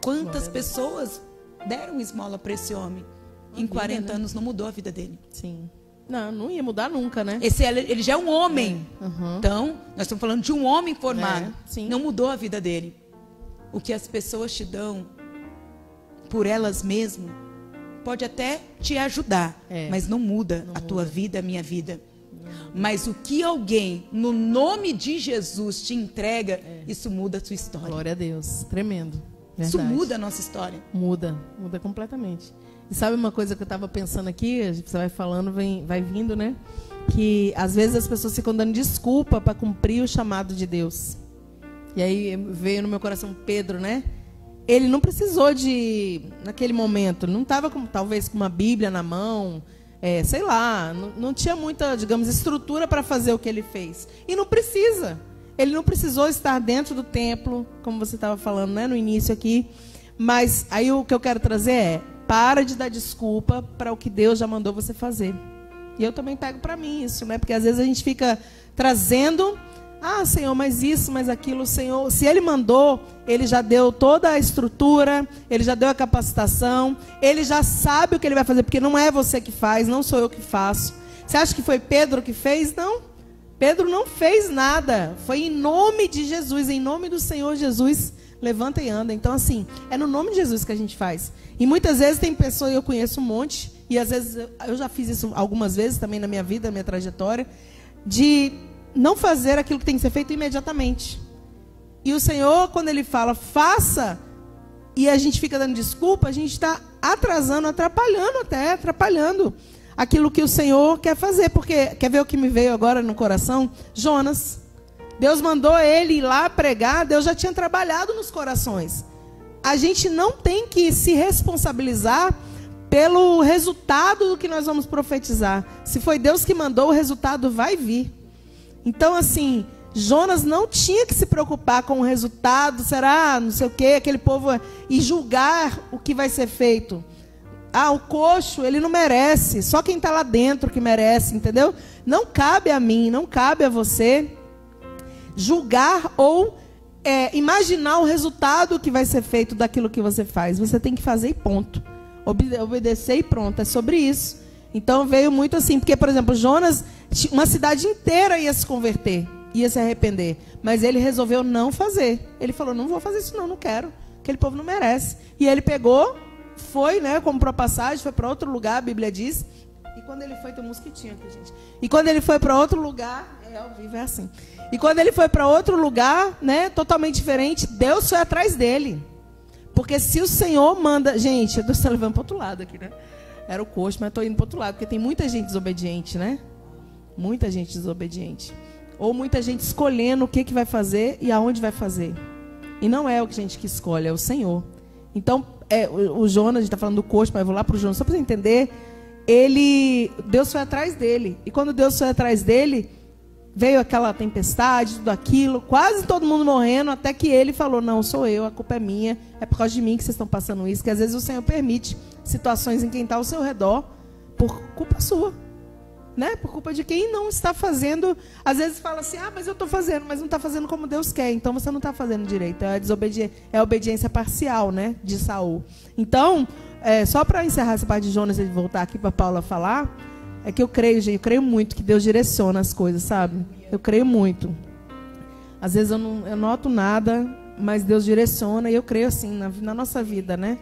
Quantas pessoas deram esmola para esse homem? Em 40 anos não mudou a vida dele. Sim. Não ia mudar nunca, né? Ele já é um homem. Então, nós estamos falando de um homem formado. Não mudou a vida dele. O que as pessoas te dão por elas mesmas pode até te ajudar, mas não muda a tua vida, a minha vida. Mas o que alguém, no nome de Jesus, te entrega, isso muda a sua história. Glória a Deus. Tremendo. Verdade. Isso muda a nossa história. Muda completamente. E sabe uma coisa que eu estava pensando aqui, você vai falando, vai vindo, né? Que às vezes as pessoas ficam dando desculpa para cumprir o chamado de Deus. E aí veio no meu coração Pedro, né? Ele não precisou naquele momento, não estava talvez com uma Bíblia na mão, sei lá, não tinha muita, digamos, estrutura para fazer o que ele fez. E não precisa. Ele não precisou estar dentro do templo, como você estava falando, né, no início aqui. Mas aí o que eu quero trazer para de dar desculpa para o que Deus já mandou você fazer. E eu também pego para mim isso, né? Porque às vezes a gente fica trazendo... Senhor, mas isso, mas aquilo, Senhor, se Ele mandou, Ele já deu toda a estrutura, Ele já deu a capacitação, Ele já sabe o que Ele vai fazer, porque não é você que faz, não sou eu que faço. Você acha que foi Pedro que fez? Não. Pedro não fez nada. Foi em nome de Jesus, em nome do Senhor Jesus, levanta e anda. Então, assim, é no nome de Jesus que a gente faz. E muitas vezes tem pessoas, eu conheço um monte, e às vezes eu já fiz isso algumas vezes também na minha vida, na minha trajetória, de não fazer aquilo que tem que ser feito imediatamente. E o Senhor, quando Ele fala, faça, e a gente fica dando desculpa, a gente está atrasando, atrapalhando aquilo que o Senhor quer fazer. Porque, quer ver o que me veio agora no coração? Jonas. Deus mandou ele ir lá pregar, Deus já tinha trabalhado nos corações. A gente não tem que se responsabilizar pelo resultado do que nós vamos profetizar. Se foi Deus que mandou, o resultado vai vir. Então, assim, Jonas não tinha que se preocupar com o resultado, será, não sei o quê, aquele povo, e julgar o que vai ser feito. O coxo, ele não merece, só quem está lá dentro que merece, entendeu? Não cabe a mim, não cabe a você julgar ou imaginar o resultado que vai ser feito daquilo que você faz. Você tem que fazer e ponto. Obedecer e pronto, é sobre isso. Então veio muito assim, porque, por exemplo, Jonas, uma cidade inteira ia se converter, ia se arrepender, mas ele resolveu não fazer. Ele falou, não vou fazer isso não quero, aquele povo não merece. E ele pegou, foi, né, comprou a passagem, foi para outro lugar, a Bíblia diz, e quando ele foi, tem um mosquitinho aqui, gente. E quando ele foi para outro lugar, ao vivo é assim. E quando ele foi para outro lugar, né, totalmente diferente, Deus foi atrás dele. Porque se o Senhor manda... Gente, eu estou levando para o outro lado aqui, né? Era o coxo, mas estou indo para o outro lado, porque tem muita gente desobediente, né? Muita gente desobediente. Ou muita gente escolhendo o que vai fazer e aonde vai fazer. E não é o que a gente que escolhe, é o Senhor. Então, o Jonas, a gente está falando do coxo, mas eu vou lá para o Jonas, só para você entender. Deus foi atrás dele. E quando Deus foi atrás dele, veio aquela tempestade, tudo aquilo, quase todo mundo morrendo, até que ele falou, não, sou eu, a culpa é minha, é por causa de mim que vocês estão passando isso, que às vezes o Senhor permite situações em quem está ao seu redor, por culpa sua, né? Por culpa de quem não está fazendo. Às vezes fala assim, mas eu estou fazendo, mas não está fazendo como Deus quer, então você não está fazendo direito, é a obediência parcial, né, de Saul. Então, só para encerrar essa parte de Jonas e voltar aqui para Paula falar, É que eu creio, gente, eu creio muito que Deus direciona as coisas, sabe? Eu creio muito. Às vezes eu não noto nada, mas Deus direciona e eu creio assim na nossa vida, né?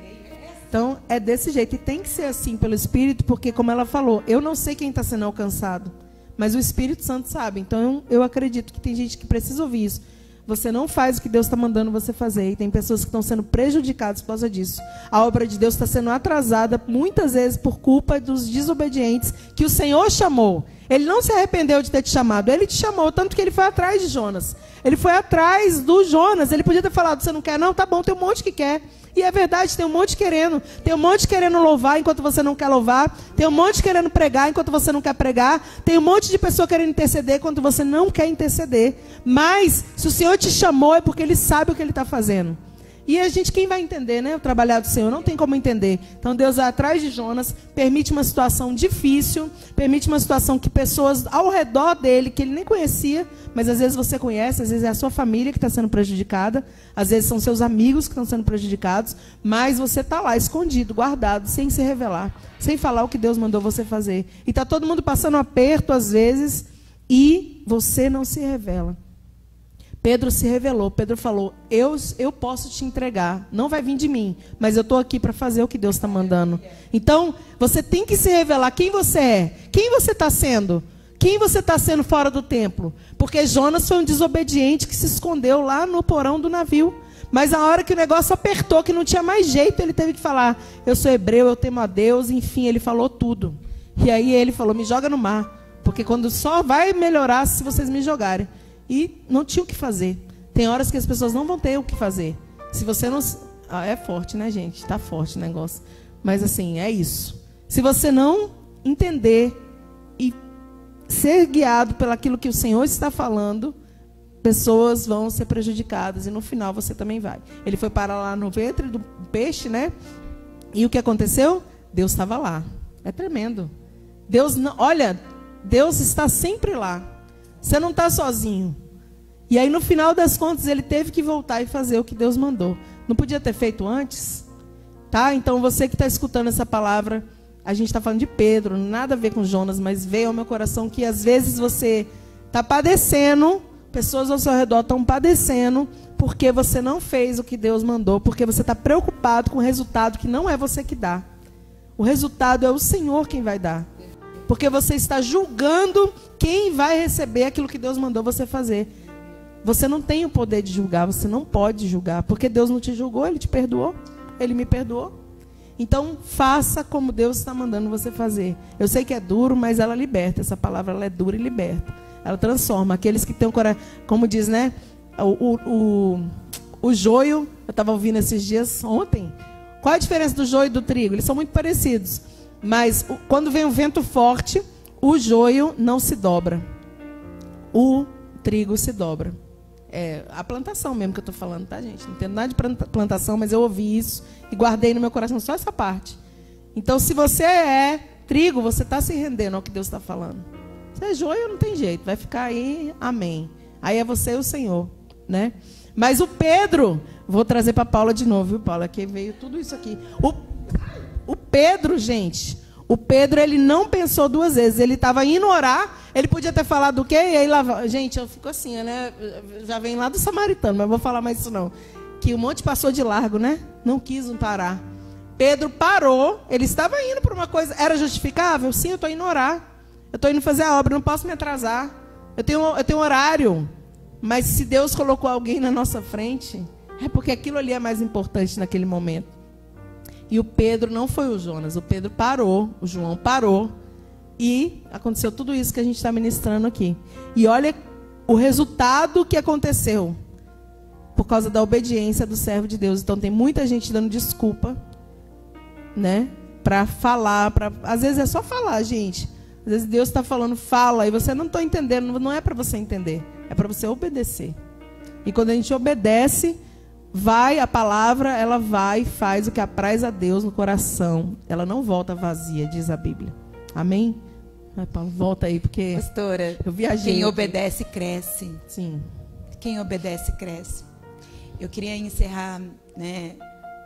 Então, é desse jeito. E tem que ser assim pelo Espírito, porque, como ela falou, eu não sei quem está sendo alcançado, mas o Espírito Santo sabe. Então, eu acredito que tem gente que precisa ouvir isso. Você não faz o que Deus está mandando você fazer. E tem pessoas que estão sendo prejudicadas por causa disso. A obra de Deus está sendo atrasada, muitas vezes, por culpa dos desobedientes que o Senhor chamou. Ele não se arrependeu de ter te chamado. Ele te chamou, tanto que ele foi atrás de Jonas. Ele foi atrás do Jonas. Ele podia ter falado, você não quer? Não, tá bom, tem um monte que quer. E é verdade, tem um monte querendo. Tem um monte querendo louvar enquanto você não quer louvar. Tem um monte querendo pregar enquanto você não quer pregar. Tem um monte de pessoa querendo interceder enquanto você não quer interceder. Mas, se o Senhor te chamou, é porque Ele sabe o que Ele está fazendo. E a gente, quem vai entender, né? O trabalhar do Senhor, não tem como entender. Então Deus vai atrás de Jonas, permite uma situação difícil, permite uma situação que pessoas ao redor dele, que ele nem conhecia, mas às vezes você conhece, às vezes é a sua família que está sendo prejudicada, às vezes são seus amigos que estão sendo prejudicados, mas você está lá escondido, guardado, sem se revelar, sem falar o que Deus mandou você fazer. E está todo mundo passando aperto às vezes, e você não se revela. Pedro se revelou, Pedro falou, eu posso te entregar, não vai vir de mim, mas eu estou aqui para fazer o que Deus está mandando. Então, você tem que se revelar quem você é, quem você está sendo, quem você está sendo fora do templo. Porque Jonas foi um desobediente que se escondeu lá no porão do navio. Mas a hora que o negócio apertou, que não tinha mais jeito, ele teve que falar, eu sou hebreu, eu temo a Deus, enfim, ele falou tudo. E aí ele falou, me joga no mar, porque quando só vai melhorar se vocês me jogarem. E não tinha o que fazer. Tem horas que as pessoas não vão ter o que fazer. Se você não... é forte, né, gente? Tá forte o negócio. Mas, assim, é isso. Se você não entender e ser guiado pelaquilo que o Senhor está falando, pessoas vão ser prejudicadas. E no final você também vai. Ele foi parar lá no ventre do peixe, né? E o que aconteceu? Deus estava lá. É tremendo. Deus não... Olha, Deus está sempre lá. Você não está sozinho. E aí, no final das contas, ele teve que voltar e fazer o que Deus mandou. Não podia ter feito antes? Tá? Então, você que está escutando essa palavra, a gente está falando de Pedro, nada a ver com Jonas, mas veio ao meu coração que, às vezes, você está padecendo, pessoas ao seu redor estão padecendo, porque você não fez o que Deus mandou, porque você está preocupado com o resultado que não é você que dá. O resultado é o Senhor quem vai dar. Porque você está julgando quem vai receber aquilo que Deus mandou você fazer. Você não tem o poder de julgar, você não pode julgar. Porque Deus não te julgou, Ele te perdoou. Ele me perdoou. Então, faça como Deus está mandando você fazer. Eu sei que é duro, mas ela liberta. Essa palavra ela é dura e liberta. Ela transforma. Aqueles que têm o coração, como diz, né? O joio, eu estava ouvindo esses dias, ontem. Qual a diferença do joio e do trigo? Eles são muito parecidos. Mas quando vem um vento forte, o joio não se dobra. O trigo se dobra. É a plantação mesmo que eu estou falando, tá, gente? Não entendo nada de plantação, mas eu ouvi isso e guardei no meu coração só essa parte. Então, se você é trigo, você está se rendendo ao que Deus está falando. Se é joio, não tem jeito. Vai ficar aí, amém. Aí é você e o Senhor, né? Mas o Pedro, vou trazer para a Paula de novo, viu, Paula? Que veio tudo isso aqui. O Pedro, gente, o Pedro, ele não pensou duas vezes. Ele estava indo orar, ele podia ter falado o quê? E aí lá, gente, eu fico assim, né? Já vem lá do Samaritano, mas vou falar mais isso não. Que o monte passou de largo, né? Não quis parar. Pedro parou, ele estava indo para uma coisa, era justificável? Sim, eu estou indo orar. Eu estou indo fazer a obra, não posso me atrasar. Eu tenho horário. Mas se Deus colocou alguém na nossa frente, é porque aquilo ali é mais importante naquele momento. E o Pedro não foi o Jonas, o Pedro parou, o João parou, e aconteceu tudo isso que a gente está ministrando aqui. E olha o resultado que aconteceu, por causa da obediência do servo de Deus. Então tem muita gente dando desculpa, né, para falar, às vezes é só falar, gente. Às vezes Deus está falando, fala, e você não está entendendo, não é para você entender, é para você obedecer. E quando a gente obedece, vai, a palavra, ela vai e faz o que apraz a Deus no coração. Ela não volta vazia, diz a Bíblia. Amém? Ai, Paulo, volta aí, porque... Pastora, eu viajei. Quem obedece, cresce. Sim. Quem obedece, cresce. Eu queria encerrar, né,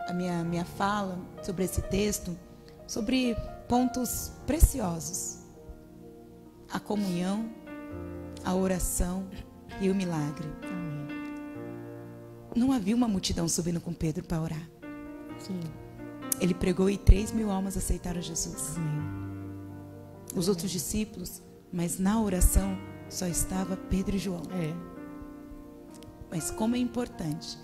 a minha fala sobre esse texto, sobre pontos preciosos. a comunhão, a oração e o milagre. Amém. Não havia uma multidão subindo com Pedro para orar. Sim. Ele pregou e 3.000 almas aceitaram Jesus. Amém. Os outros discípulos, mas na oração só estava Pedro e João. É. Mas como é importante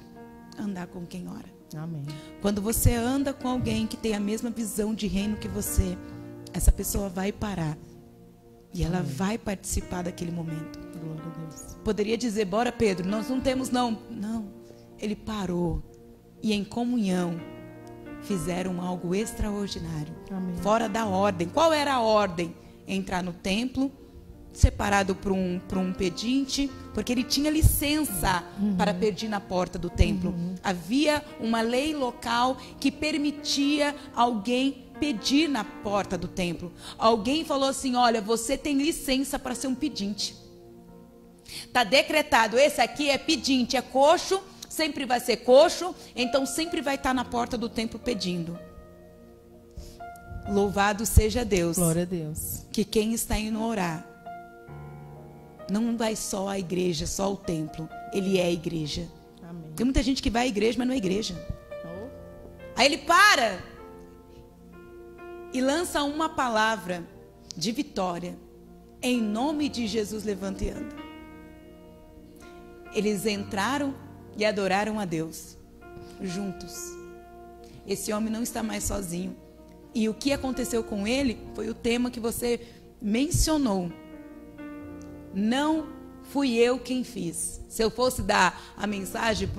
andar com quem ora. Amém. Quando você anda com alguém que tem a mesma visão de reino que você, essa pessoa vai parar. E ela vai participar daquele momento. Glória a Deus. Poderia dizer, bora Pedro, nós não temos não. Não, ele parou. E em comunhão fizeram algo extraordinário. Amém. Fora da ordem. Qual era a ordem? Entrar no templo, separado por um pedinte, porque ele tinha licença para pedir na porta do templo. Havia uma lei local que permitia alguém pedir na porta do templo. Alguém falou assim, olha, você tem licença para ser um pedinte. Está decretado, esse aqui é pedinte, é coxo, sempre vai ser coxo, então sempre vai estar na porta do templo pedindo. Louvado seja Deus. Glória a Deus. Que quem está indo orar não vai só à igreja, só ao templo. Ele é a igreja. Amém. Tem muita gente que vai à igreja, mas não é igreja. Oh. Aí ele para e lança uma palavra de vitória. Em nome de Jesus, levanta e anda. Eles entraram e adoraram a Deus juntos. Esse homem não está mais sozinho. E o que aconteceu com ele foi o tema que você mencionou. Não fui eu quem fiz. Se eu fosse dar a mensagem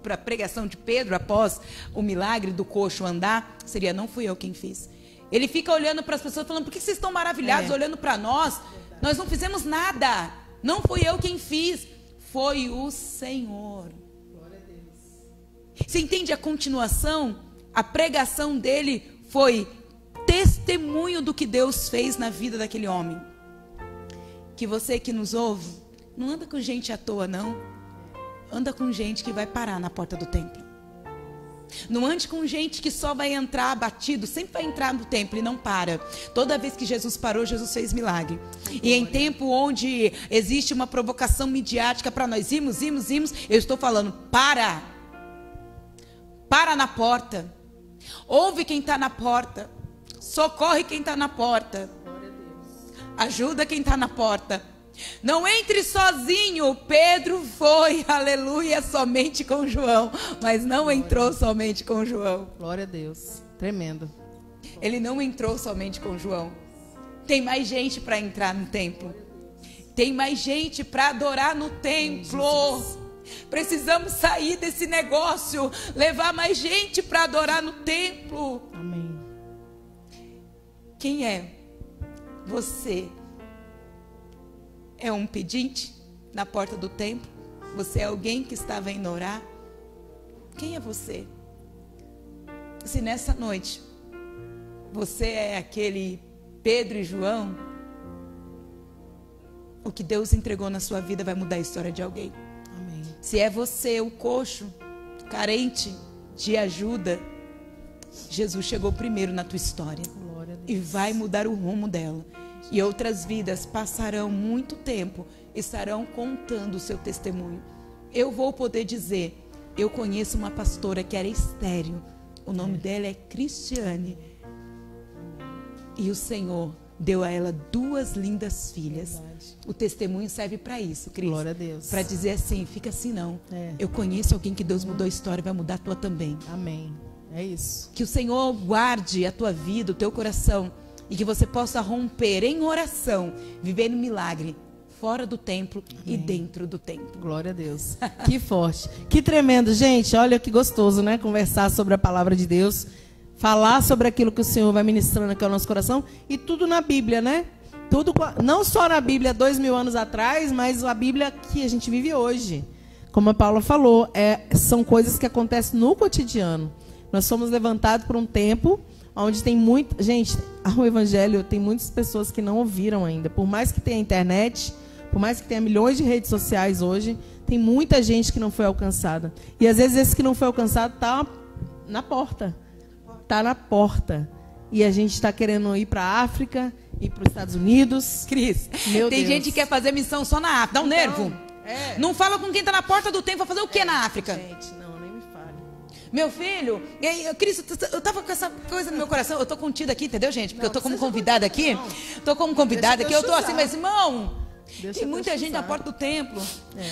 para a pregação de Pedro após o milagre do coxo andar, seria não fui eu quem fiz. Ele fica olhando para as pessoas falando, por que vocês estão maravilhados olhando para nós? Nós não fizemos nada. Não fui eu quem fiz. Foi o Senhor. Glória a Deus. Você entende a continuação? A pregação dele foi testemunho do que Deus fez na vida daquele homem. Que você que nos ouve, não anda com gente à toa, não. Anda com gente que vai parar na porta do templo. Não ande com gente que só vai entrar abatido, sempre vai entrar no templo e não para. Toda vez que Jesus parou, Jesus fez milagre. E em tempo onde existe uma provocação midiática para nós irmos, eu estou falando, para. Para na porta. Ouve quem está na porta. Socorre quem está na porta. Ajuda quem está na porta. Não entre sozinho. Pedro foi, aleluia, somente com João. Mas não entrou somente com João. Glória a Deus. Tremendo. Ele não entrou somente com João. Tem mais gente para entrar no templo. Tem mais gente para adorar no templo. Precisamos sair desse negócio. Levar mais gente para adorar no templo. Amém. Quem é você? É um pedinte na porta do templo? Você é alguém que estava indo orar? Quem é você? Se nessa noite você é aquele Pedro e João, o que Deus entregou na sua vida vai mudar a história de alguém. Amém. Se é você o coxo, carente de ajuda, Jesus chegou primeiro na tua história. Glória a Deus. E vai mudar o rumo dela. E outras vidas passarão muito tempo, estarão contando o seu testemunho. Eu vou poder dizer, eu conheço uma pastora que era estéril. O nome dela é Cristiane. E o Senhor deu a ela 2 lindas filhas. Verdade. O testemunho serve para isso, Cris. Glória a Deus. Para dizer assim, fica assim não. É. Eu conheço alguém que Deus mudou a história, vai mudar a tua também. Amém. É isso. Que o Senhor guarde a tua vida, o teu coração. E que você possa romper em oração, viver no milagre, fora do templo e dentro do templo. Glória a Deus. Que forte. Que tremendo, gente. Olha que gostoso, né? Conversar sobre a palavra de Deus. Falar sobre aquilo que o Senhor vai ministrando aqui ao nosso coração. E tudo na Bíblia, né? Tudo, não só na Bíblia 2000 anos atrás, mas a Bíblia que a gente vive hoje. Como a Paula falou, são coisas que acontecem no cotidiano. Nós somos levantados por um tempo onde tem muita... Gente, o Evangelho tem muitas pessoas que não ouviram ainda. Por mais que tenha internet, por mais que tenha milhões de redes sociais hoje, tem muita gente que não foi alcançada. E às vezes esse que não foi alcançado está na porta. Está na porta. E a gente está querendo ir para a África, ir para os Estados Unidos. Cris, Meu tem Deus. gente que quer fazer missão só na África. Dá um nervo. Não fala com quem tá na porta do templo. Vai fazer o que na África? Gente, não, nem me fale. Meu filho, e aí, Cris, eu tava com essa coisa no meu coração. Eu tô contida aqui, entendeu, gente? Porque eu tô como convidada aqui. Tô como convidada aqui. Eu tô assim, mas irmão... Tem muita gente na porta do templo.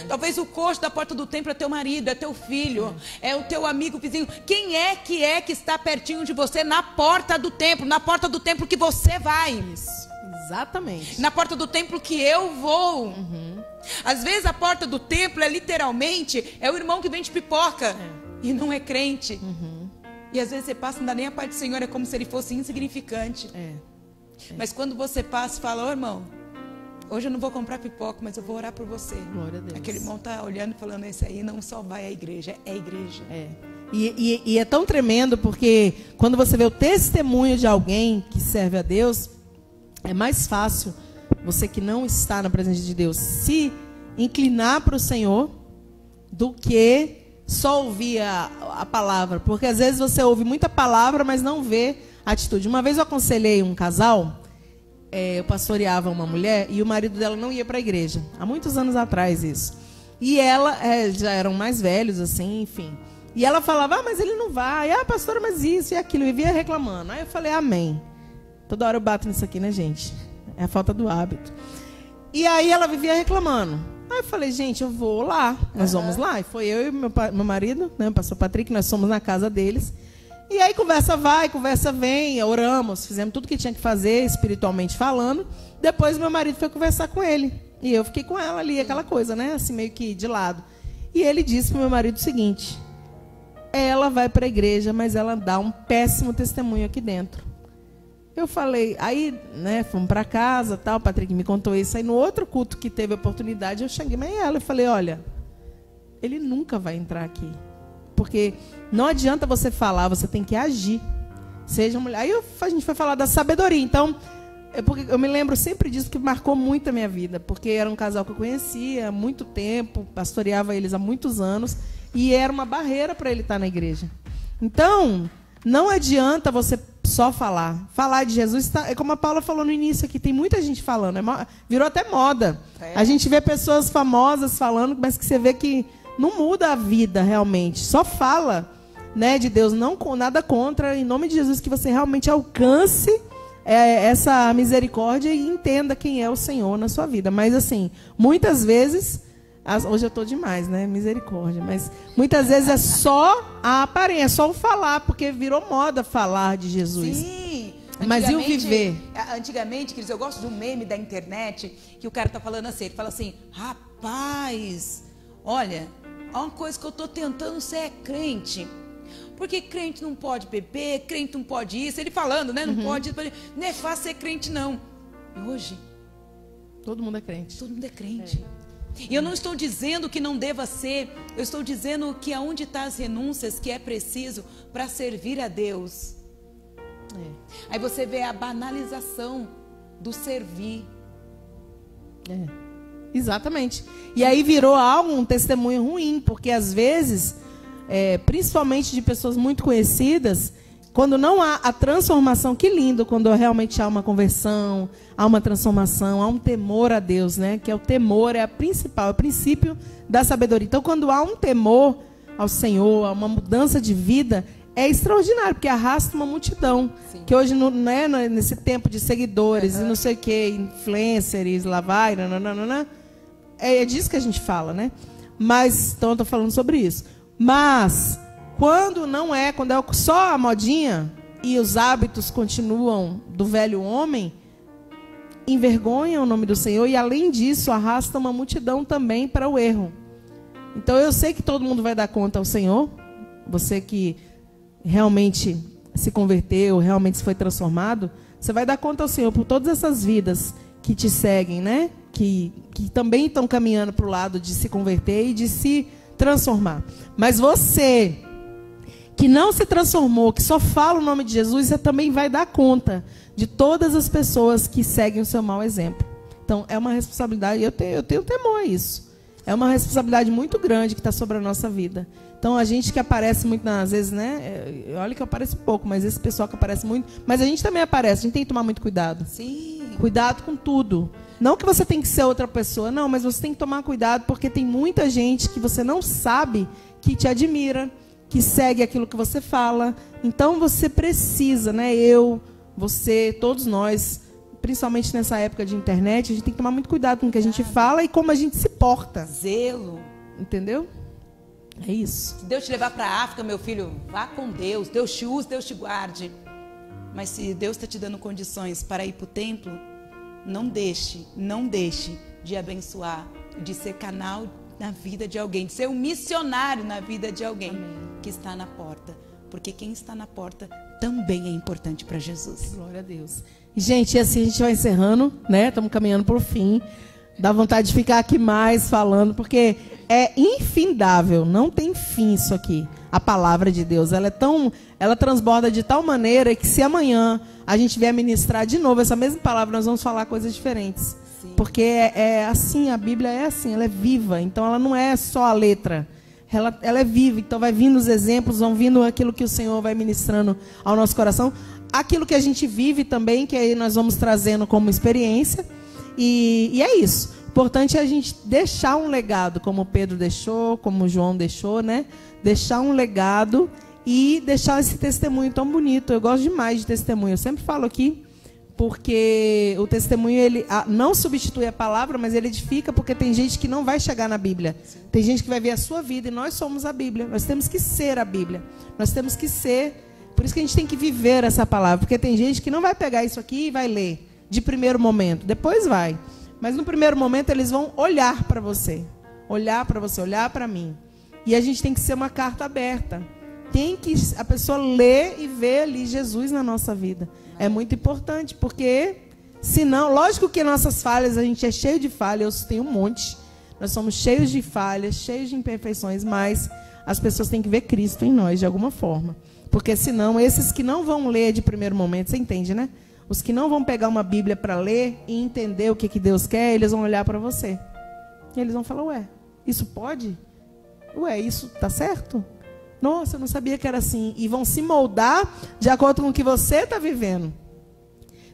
Talvez o coxo da porta do templo é teu marido, é teu filho, é o teu amigo vizinho. Quem é que está pertinho de você na porta do templo? Na porta do templo que você vai. Isso, exatamente. Na porta do templo que eu vou. Às vezes a porta do templo é literalmente o irmão que vende pipoca e não é crente. E às vezes você passa e não dá nem a paz do Senhor, é como se ele fosse insignificante. Mas quando você passa e fala, ô irmão, hoje eu não vou comprar pipoca, mas eu vou orar por você. Glória a Deus. Aquele irmão tá olhando e falando, esse aí não só vai à igreja, é igreja. E é tão tremendo porque quando você vê o testemunho de alguém que serve a Deus, é mais fácil você que não está na presença de Deus se inclinar para o Senhor do que só ouvir a palavra. Porque às vezes você ouve muita palavra, mas não vê atitude. Uma vez eu aconselhei um casal... eu pastoreava uma mulher e o marido dela não ia para a igreja. Há muitos anos atrás isso. E ela, já eram mais velhos, assim, enfim. E ela falava, mas ele não vai. Pastora, mas isso e aquilo. E via reclamando. Aí eu falei, amém. Toda hora eu bato nisso aqui, né, gente? É a falta do hábito. E aí ela vivia reclamando. Aí eu falei, gente, eu vou lá. Nós vamos lá. E foi eu e meu marido, né, o pastor Patrick, nós fomos na casa deles. E aí conversa vai, conversa vem, oramos, fizemos tudo que tinha que fazer, espiritualmente falando. Depois meu marido foi conversar com ele. E eu fiquei com ela ali, aquela coisa, né? Assim, meio que de lado. E ele disse pro meu marido o seguinte: ela vai para a igreja, mas ela dá um péssimo testemunho aqui dentro. Eu falei, aí, né, fomos para casa, tal, o Patrick me contou isso. Aí no outro culto que teve a oportunidade, eu cheguei mais ela e falei, olha, ele nunca vai entrar aqui. Porque não adianta você falar, você tem que agir. Seja mulher. Aí a gente foi falar da sabedoria. Então, porque eu me lembro sempre disso, que marcou muito a minha vida. Porque era um casal que eu conhecia há muito tempo, pastoreava eles há muitos anos, e era uma barreira para ele estar na igreja. Então, não adianta você só falar. Falar de Jesus, é como a Paula falou no início aqui, tem muita gente falando. Virou até moda. A gente vê pessoas famosas falando, mas que você vê que não muda a vida realmente, só fala, né, de Deus, não nada contra, em nome de Jesus, que você realmente alcance essa misericórdia e entenda quem é o Senhor na sua vida. Mas assim, muitas vezes, hoje eu estou demais, né, misericórdia, mas muitas vezes é só a aparência, é só o falar, porque virou moda falar de Jesus. Sim. Mas e o viver? Antigamente, Cris, eu gosto de um meme da internet, que o cara tá falando assim, ele fala assim, rapaz, olha, uma coisa que eu estou tentando ser é crente. Porque crente não pode beber, crente não pode isso. Ele falando, né? Não pode. Não é fácil ser crente, não. E hoje, todo mundo é crente. Todo mundo é crente. E eu não estou dizendo que não deva ser. Eu estou dizendo que aonde estão as renúncias que é preciso para servir a Deus. Aí você vê a banalização do servir. Exatamente. E aí virou algo, um testemunho ruim, porque às vezes, principalmente de pessoas muito conhecidas, quando não há a transformação, que lindo, quando realmente há uma conversão, há uma transformação, há um temor a Deus, né? Que é o temor, é a principal, é o princípio da sabedoria. Então, quando há um temor ao Senhor, há uma mudança de vida, é extraordinário, porque arrasta uma multidão. Sim. Que hoje, né, nesse tempo de seguidores, e não sei o que, influencers, lá vai, nananana, é disso que a gente fala, né? Mas, então eu estou falando sobre isso. Mas, quando é só a modinha e os hábitos continuam do velho homem, envergonha o nome do Senhor e, além disso, arrasta uma multidão também para o erro. Então, eu sei que todo mundo vai dar conta ao Senhor. Você que realmente se converteu, realmente foi transformado, você vai dar conta ao Senhor por todas essas vidas que te seguem, né? Que também estão caminhando para o lado de se converter e de se transformar. Mas você que não se transformou, que só fala o nome de Jesus, você também vai dar conta de todas as pessoas que seguem o seu mau exemplo. Então, é uma responsabilidade, eu tenho temor a isso. É uma responsabilidade muito grande que está sobre a nossa vida. Então, a gente que aparece muito, às vezes, né? Olha que eu apareço pouco, mas esse pessoal que aparece muito. Mas a gente também aparece, a gente tem que tomar muito cuidado. Sim. Cuidado com tudo. Não que você tem que ser outra pessoa, não, mas você tem que tomar cuidado, porque tem muita gente que você não sabe que te admira, que segue aquilo que você fala. Então você precisa, né? Eu, você, todos nós, principalmente nessa época de internet, a gente tem que tomar muito cuidado com o que a gente fala e como a gente se porta. Zelo. Entendeu? É isso. Se Deus te levar para a África, meu filho, vá com Deus. Deus te use, Deus te guarde. Mas se Deus está te dando condições para ir para o templo, não deixe de abençoar, de ser canal na vida de alguém, de ser um missionário na vida de alguém que está na porta. Porque quem está na porta também é importante para Jesus. Glória a Deus. Gente, e assim a gente vai encerrando, né? Estamos caminhando para o fim. Dá vontade de ficar aqui mais falando, porque é infindável, não tem fim isso aqui. A palavra de Deus, ela transborda de tal maneira que se amanhã a gente vier ministrar de novo essa mesma palavra, nós vamos falar coisas diferentes. Sim. Porque é assim, a Bíblia é assim, ela é viva, então ela não é só a letra. Ela é viva, então vai vindo os exemplos, vão vindo aquilo que o Senhor vai ministrando ao nosso coração. Aquilo que a gente vive também, que aí nós vamos trazendo como experiência. E é isso. O importante é a gente deixar um legado, como o Pedro deixou, como o João deixou, né? Deixar um legado e deixar esse testemunho tão bonito. Eu gosto demais de testemunho. Eu sempre falo aqui, porque o testemunho ele não substitui a palavra, mas ele edifica, porque tem gente que não vai chegar na Bíblia. Tem gente que vai ver a sua vida e nós somos a Bíblia. Nós temos que ser a Bíblia. Nós temos que ser. Por isso que a gente tem que viver essa palavra, porque tem gente que não vai pegar isso aqui e vai ler de primeiro momento. Depois vai. Mas no primeiro momento eles vão olhar para você. Olhar para você, olhar para mim. E a gente tem que ser uma carta aberta. Tem que a pessoa ler e ver ali Jesus na nossa vida. É muito importante, porque senão, lógico que nossas falhas, a gente é cheio de falhas, eu tenho um monte. Nós somos cheios de falhas, cheios de imperfeições, mas as pessoas têm que ver Cristo em nós de alguma forma. Porque senão, esses que não vão ler de primeiro momento, você entende, né? Os que não vão pegar uma Bíblia para ler e entender o que Deus quer, eles vão olhar para você. E eles vão falar, ué, isso pode? Ué, isso tá certo? Nossa, eu não sabia que era assim. E vão se moldar de acordo com o que você está vivendo.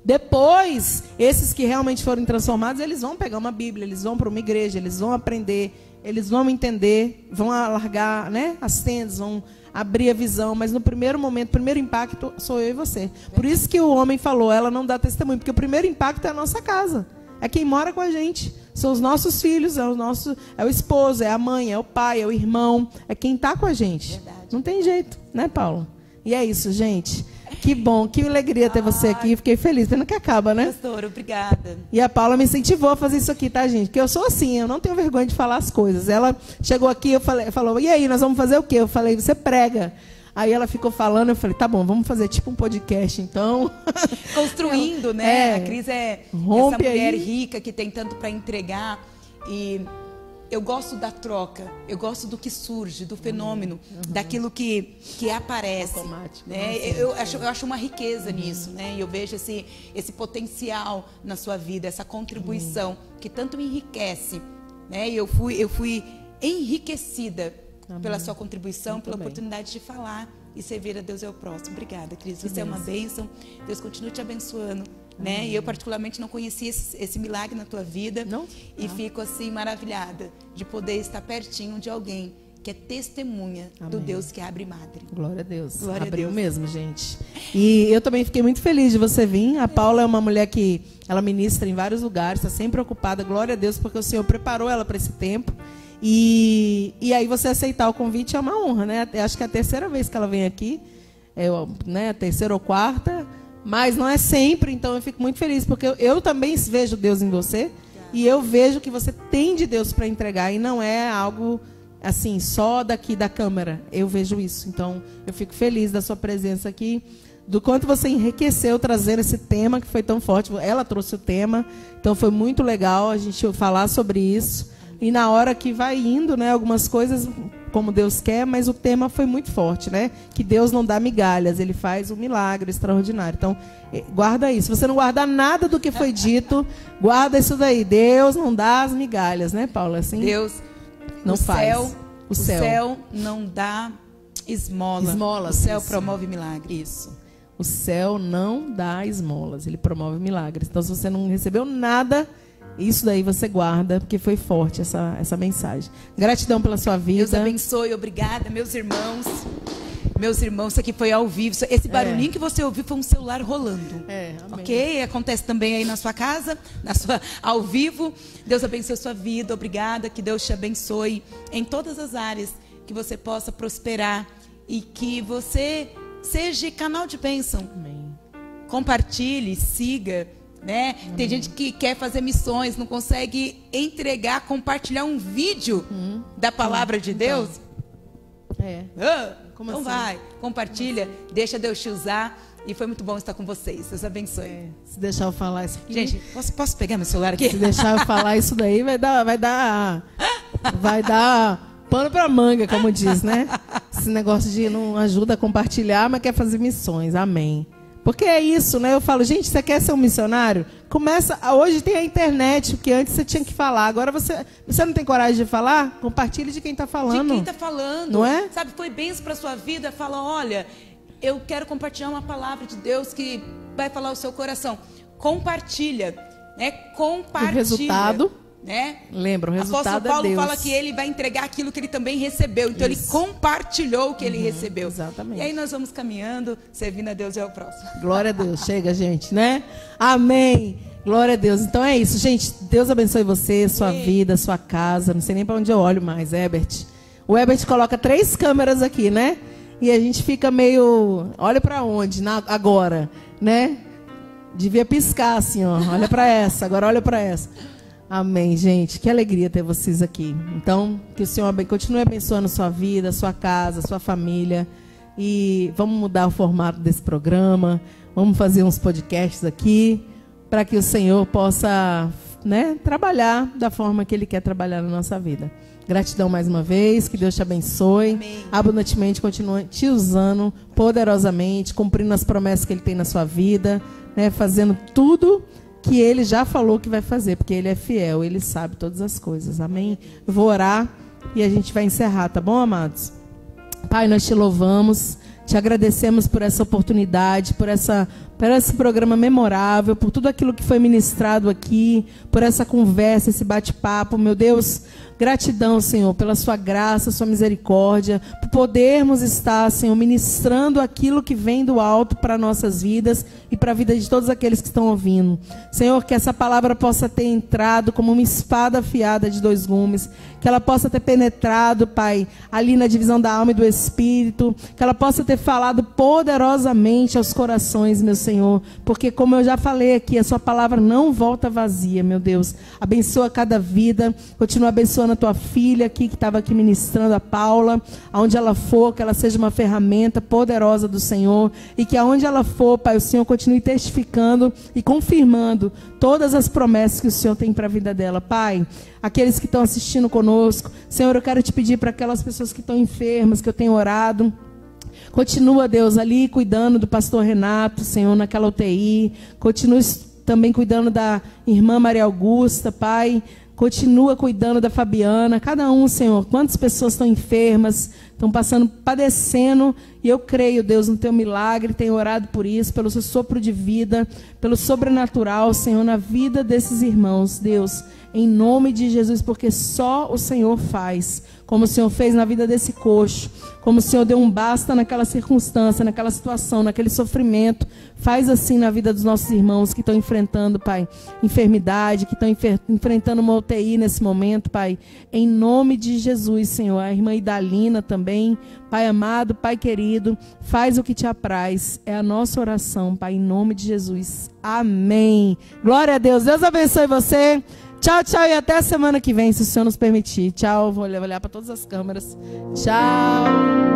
Depois, esses que realmente foram transformados, eles vão pegar uma Bíblia, eles vão para uma igreja, eles vão aprender, eles vão entender, vão alargar, né, as tendas, vão abrir a visão. Mas no primeiro momento, o primeiro impacto sou eu e você. Por isso que o homem falou, ela não dá testemunho, porque o primeiro impacto é a nossa casa. É quem mora com a gente. São os nossos filhos, é o esposo, é a mãe, é o pai, é o irmão, é quem está com a gente. Verdade. Não tem jeito, né, Paulo? E é isso, gente. Que bom, que alegria ter você aqui. Fiquei feliz, pena que acaba, né? Pastor, obrigada. E a Paula me incentivou a fazer isso aqui, tá, gente? Porque eu sou assim, eu não tenho vergonha de falar as coisas. Ela chegou aqui, falou, e aí, nós vamos fazer o quê? Eu falei, você prega. Aí ela ficou falando, eu falei, tá bom, vamos fazer tipo um podcast, então. Construindo, né? A Cris é essa mulher aí. rica que tem tanto para entregar. E eu gosto da troca, eu gosto do que surge, do fenômeno, daquilo que aparece. Automático, né? Eu acho uma riqueza nisso, né? E eu vejo esse potencial na sua vida, essa contribuição que tanto me enriquece. Né? E eu fui enriquecida pela sua contribuição, pela oportunidade de falar e servir a Deus e ao próximo. Obrigada, Cris. Você é uma bênção. Deus continue te abençoando. Né? E eu particularmente não conhecia esse milagre na tua vida. Não? E fico assim maravilhada de poder estar pertinho de alguém que é testemunha do Deus que abre madre. Glória a Deus. Glória Abriu a Deus. mesmo, gente. E eu também fiquei muito feliz de você vir. A Paula é uma mulher que ela ministra em vários lugares, está sempre ocupada. Glória a Deus, porque o Senhor preparou ela para esse tempo. E aí você aceitar o convite é uma honra, né? Acho que é a terceira vez que ela vem aqui, né? A terceira ou quarta, mas não é sempre, então eu fico muito feliz, porque eu também vejo Deus em você, e eu vejo que você tem de Deus para entregar, e não é algo assim, só daqui da câmera, eu vejo isso. Então eu fico feliz da sua presença aqui, do quanto você enriqueceu trazendo esse tema que foi tão forte. Ela trouxe o tema, então foi muito legal a gente falar sobre isso. E na hora que vai indo, né, algumas coisas como Deus quer, mas o tema foi muito forte, né? Que Deus não dá migalhas, Ele faz um milagre extraordinário. Então, guarda isso. Se você não guardar nada do que foi dito, guarda isso daí. Deus não dá as migalhas, né, Paula? Assim, Deus não faz. O céu não dá esmola. Esmolas. O céu isso. promove milagre. Isso. O céu não dá esmolas, ele promove milagres. Então, se você não recebeu nada, isso daí você guarda, porque foi forte essa mensagem. Gratidão pela sua vida. Deus abençoe, obrigada, meus irmãos. Meus irmãos, isso aqui foi ao vivo. Esse barulhinho que você ouviu foi um celular rolando. Amém. Ok? Acontece também aí na sua casa, ao vivo. Deus abençoe a sua vida, obrigada. Que Deus te abençoe em todas as áreas. Que você possa prosperar e que você seja canal de bênção. Amém. Compartilhe, siga, né? Tem gente que quer fazer missões, não consegue entregar, compartilhar um vídeo da palavra de Deus. Então assim? vai, compartilha, deixa Deus te usar. E foi muito bom estar com vocês. Deus abençoe. Se deixar eu falar isso aqui. Gente, posso pegar meu celular aqui? Se deixar eu falar isso daí, vai dar pano pra manga, como diz, né? Esse negócio de não ajuda a compartilhar, mas quer fazer missões. Amém. Porque é isso, né? Eu falo, gente, você quer ser um missionário? Começa. Hoje tem a internet, porque antes você tinha que falar. Agora você não tem coragem de falar? Compartilhe de quem está falando. De quem está falando. Não é? Sabe, foi bênção para sua vida. Fala, olha, eu quero compartilhar uma palavra de Deus que vai falar o seu coração. Compartilha, né? Compartilha. O resultado. Né? Lembra, o resultado Apóstolo Paulo é Deus. fala que ele vai entregar aquilo que ele também recebeu. Então ele compartilhou o que ele recebeu. Exatamente. E aí nós vamos caminhando, servindo a Deus é o próximo. Glória a Deus. Chega, gente, né? Amém. Glória a Deus. Então é isso, gente. Deus abençoe você, sua vida, sua casa. Não sei nem para onde eu olho mais, Herbert. O Herbert coloca 3 câmeras aqui, né? E a gente fica meio... Olha para onde agora, né? Devia piscar assim, ó. Olha para essa, agora olha para essa. Amém, gente. Que alegria ter vocês aqui. Então, que o Senhor continue abençoando sua vida, sua casa, sua família. E vamos mudar o formato desse programa. Vamos fazer uns podcasts aqui para que o Senhor possa, né, trabalhar da forma que Ele quer trabalhar na nossa vida. Gratidão mais uma vez. Que Deus te abençoe. Amém. Abundantemente continue te usando poderosamente, cumprindo as promessas que Ele tem na sua vida, né, fazendo tudo que Ele já falou que vai fazer, porque Ele é fiel, Ele sabe todas as coisas. Amém? Eu vou orar e a gente vai encerrar, tá bom, amados? Pai, nós te louvamos, te agradecemos por essa oportunidade, por esse programa memorável, por tudo aquilo que foi ministrado aqui, por essa conversa, esse bate-papo. Meu Deus, gratidão, Senhor, pela sua graça, sua misericórdia, por podermos estar, Senhor, ministrando aquilo que vem do alto para nossas vidas e para a vida de todos aqueles que estão ouvindo. Senhor, que essa palavra possa ter entrado como uma espada afiada de 2 gumes, que ela possa ter penetrado, Pai, ali na divisão da alma e do espírito, que ela possa ter falado poderosamente aos corações, meu Senhor, porque como eu já falei aqui, a sua palavra não volta vazia, meu Deus. Abençoa cada vida, continua abençoando a tua filha aqui, que estava aqui ministrando, a Paula, aonde ela for, que ela seja uma ferramenta poderosa do Senhor, e que aonde ela for, Pai, o Senhor continue testificando e confirmando todas as promessas que o Senhor tem para a vida dela. Pai, aqueles que estão assistindo conosco, Senhor, eu quero te pedir para aquelas pessoas que estão enfermas, que eu tenho orado, continua, Deus, ali cuidando do pastor Renato, Senhor, naquela UTI. Continua também cuidando da irmã Maria Augusta, Pai. Continua cuidando da Fabiana. Cada um, Senhor, quantas pessoas estão enfermas, estão padecendo. E eu creio, Deus, no teu milagre. Tenho orado por isso, pelo seu sopro de vida, pelo sobrenatural, Senhor, na vida desses irmãos. Deus, em nome de Jesus, porque só o Senhor faz. Como o Senhor fez na vida desse coxo, como o Senhor deu um basta naquela circunstância, naquela situação, naquele sofrimento. Faz assim na vida dos nossos irmãos que estão enfrentando, Pai, enfermidade, que estão enfrentando uma UTI nesse momento, Pai. Em nome de Jesus, Senhor. A irmã Idalina também, Pai amado, Pai querido, faz o que te apraz. É a nossa oração, Pai, em nome de Jesus. Amém. Glória a Deus. Deus abençoe você. Tchau, tchau, e até a semana que vem, se o Senhor nos permitir. Tchau, vou olhar para todas as câmeras. Tchau.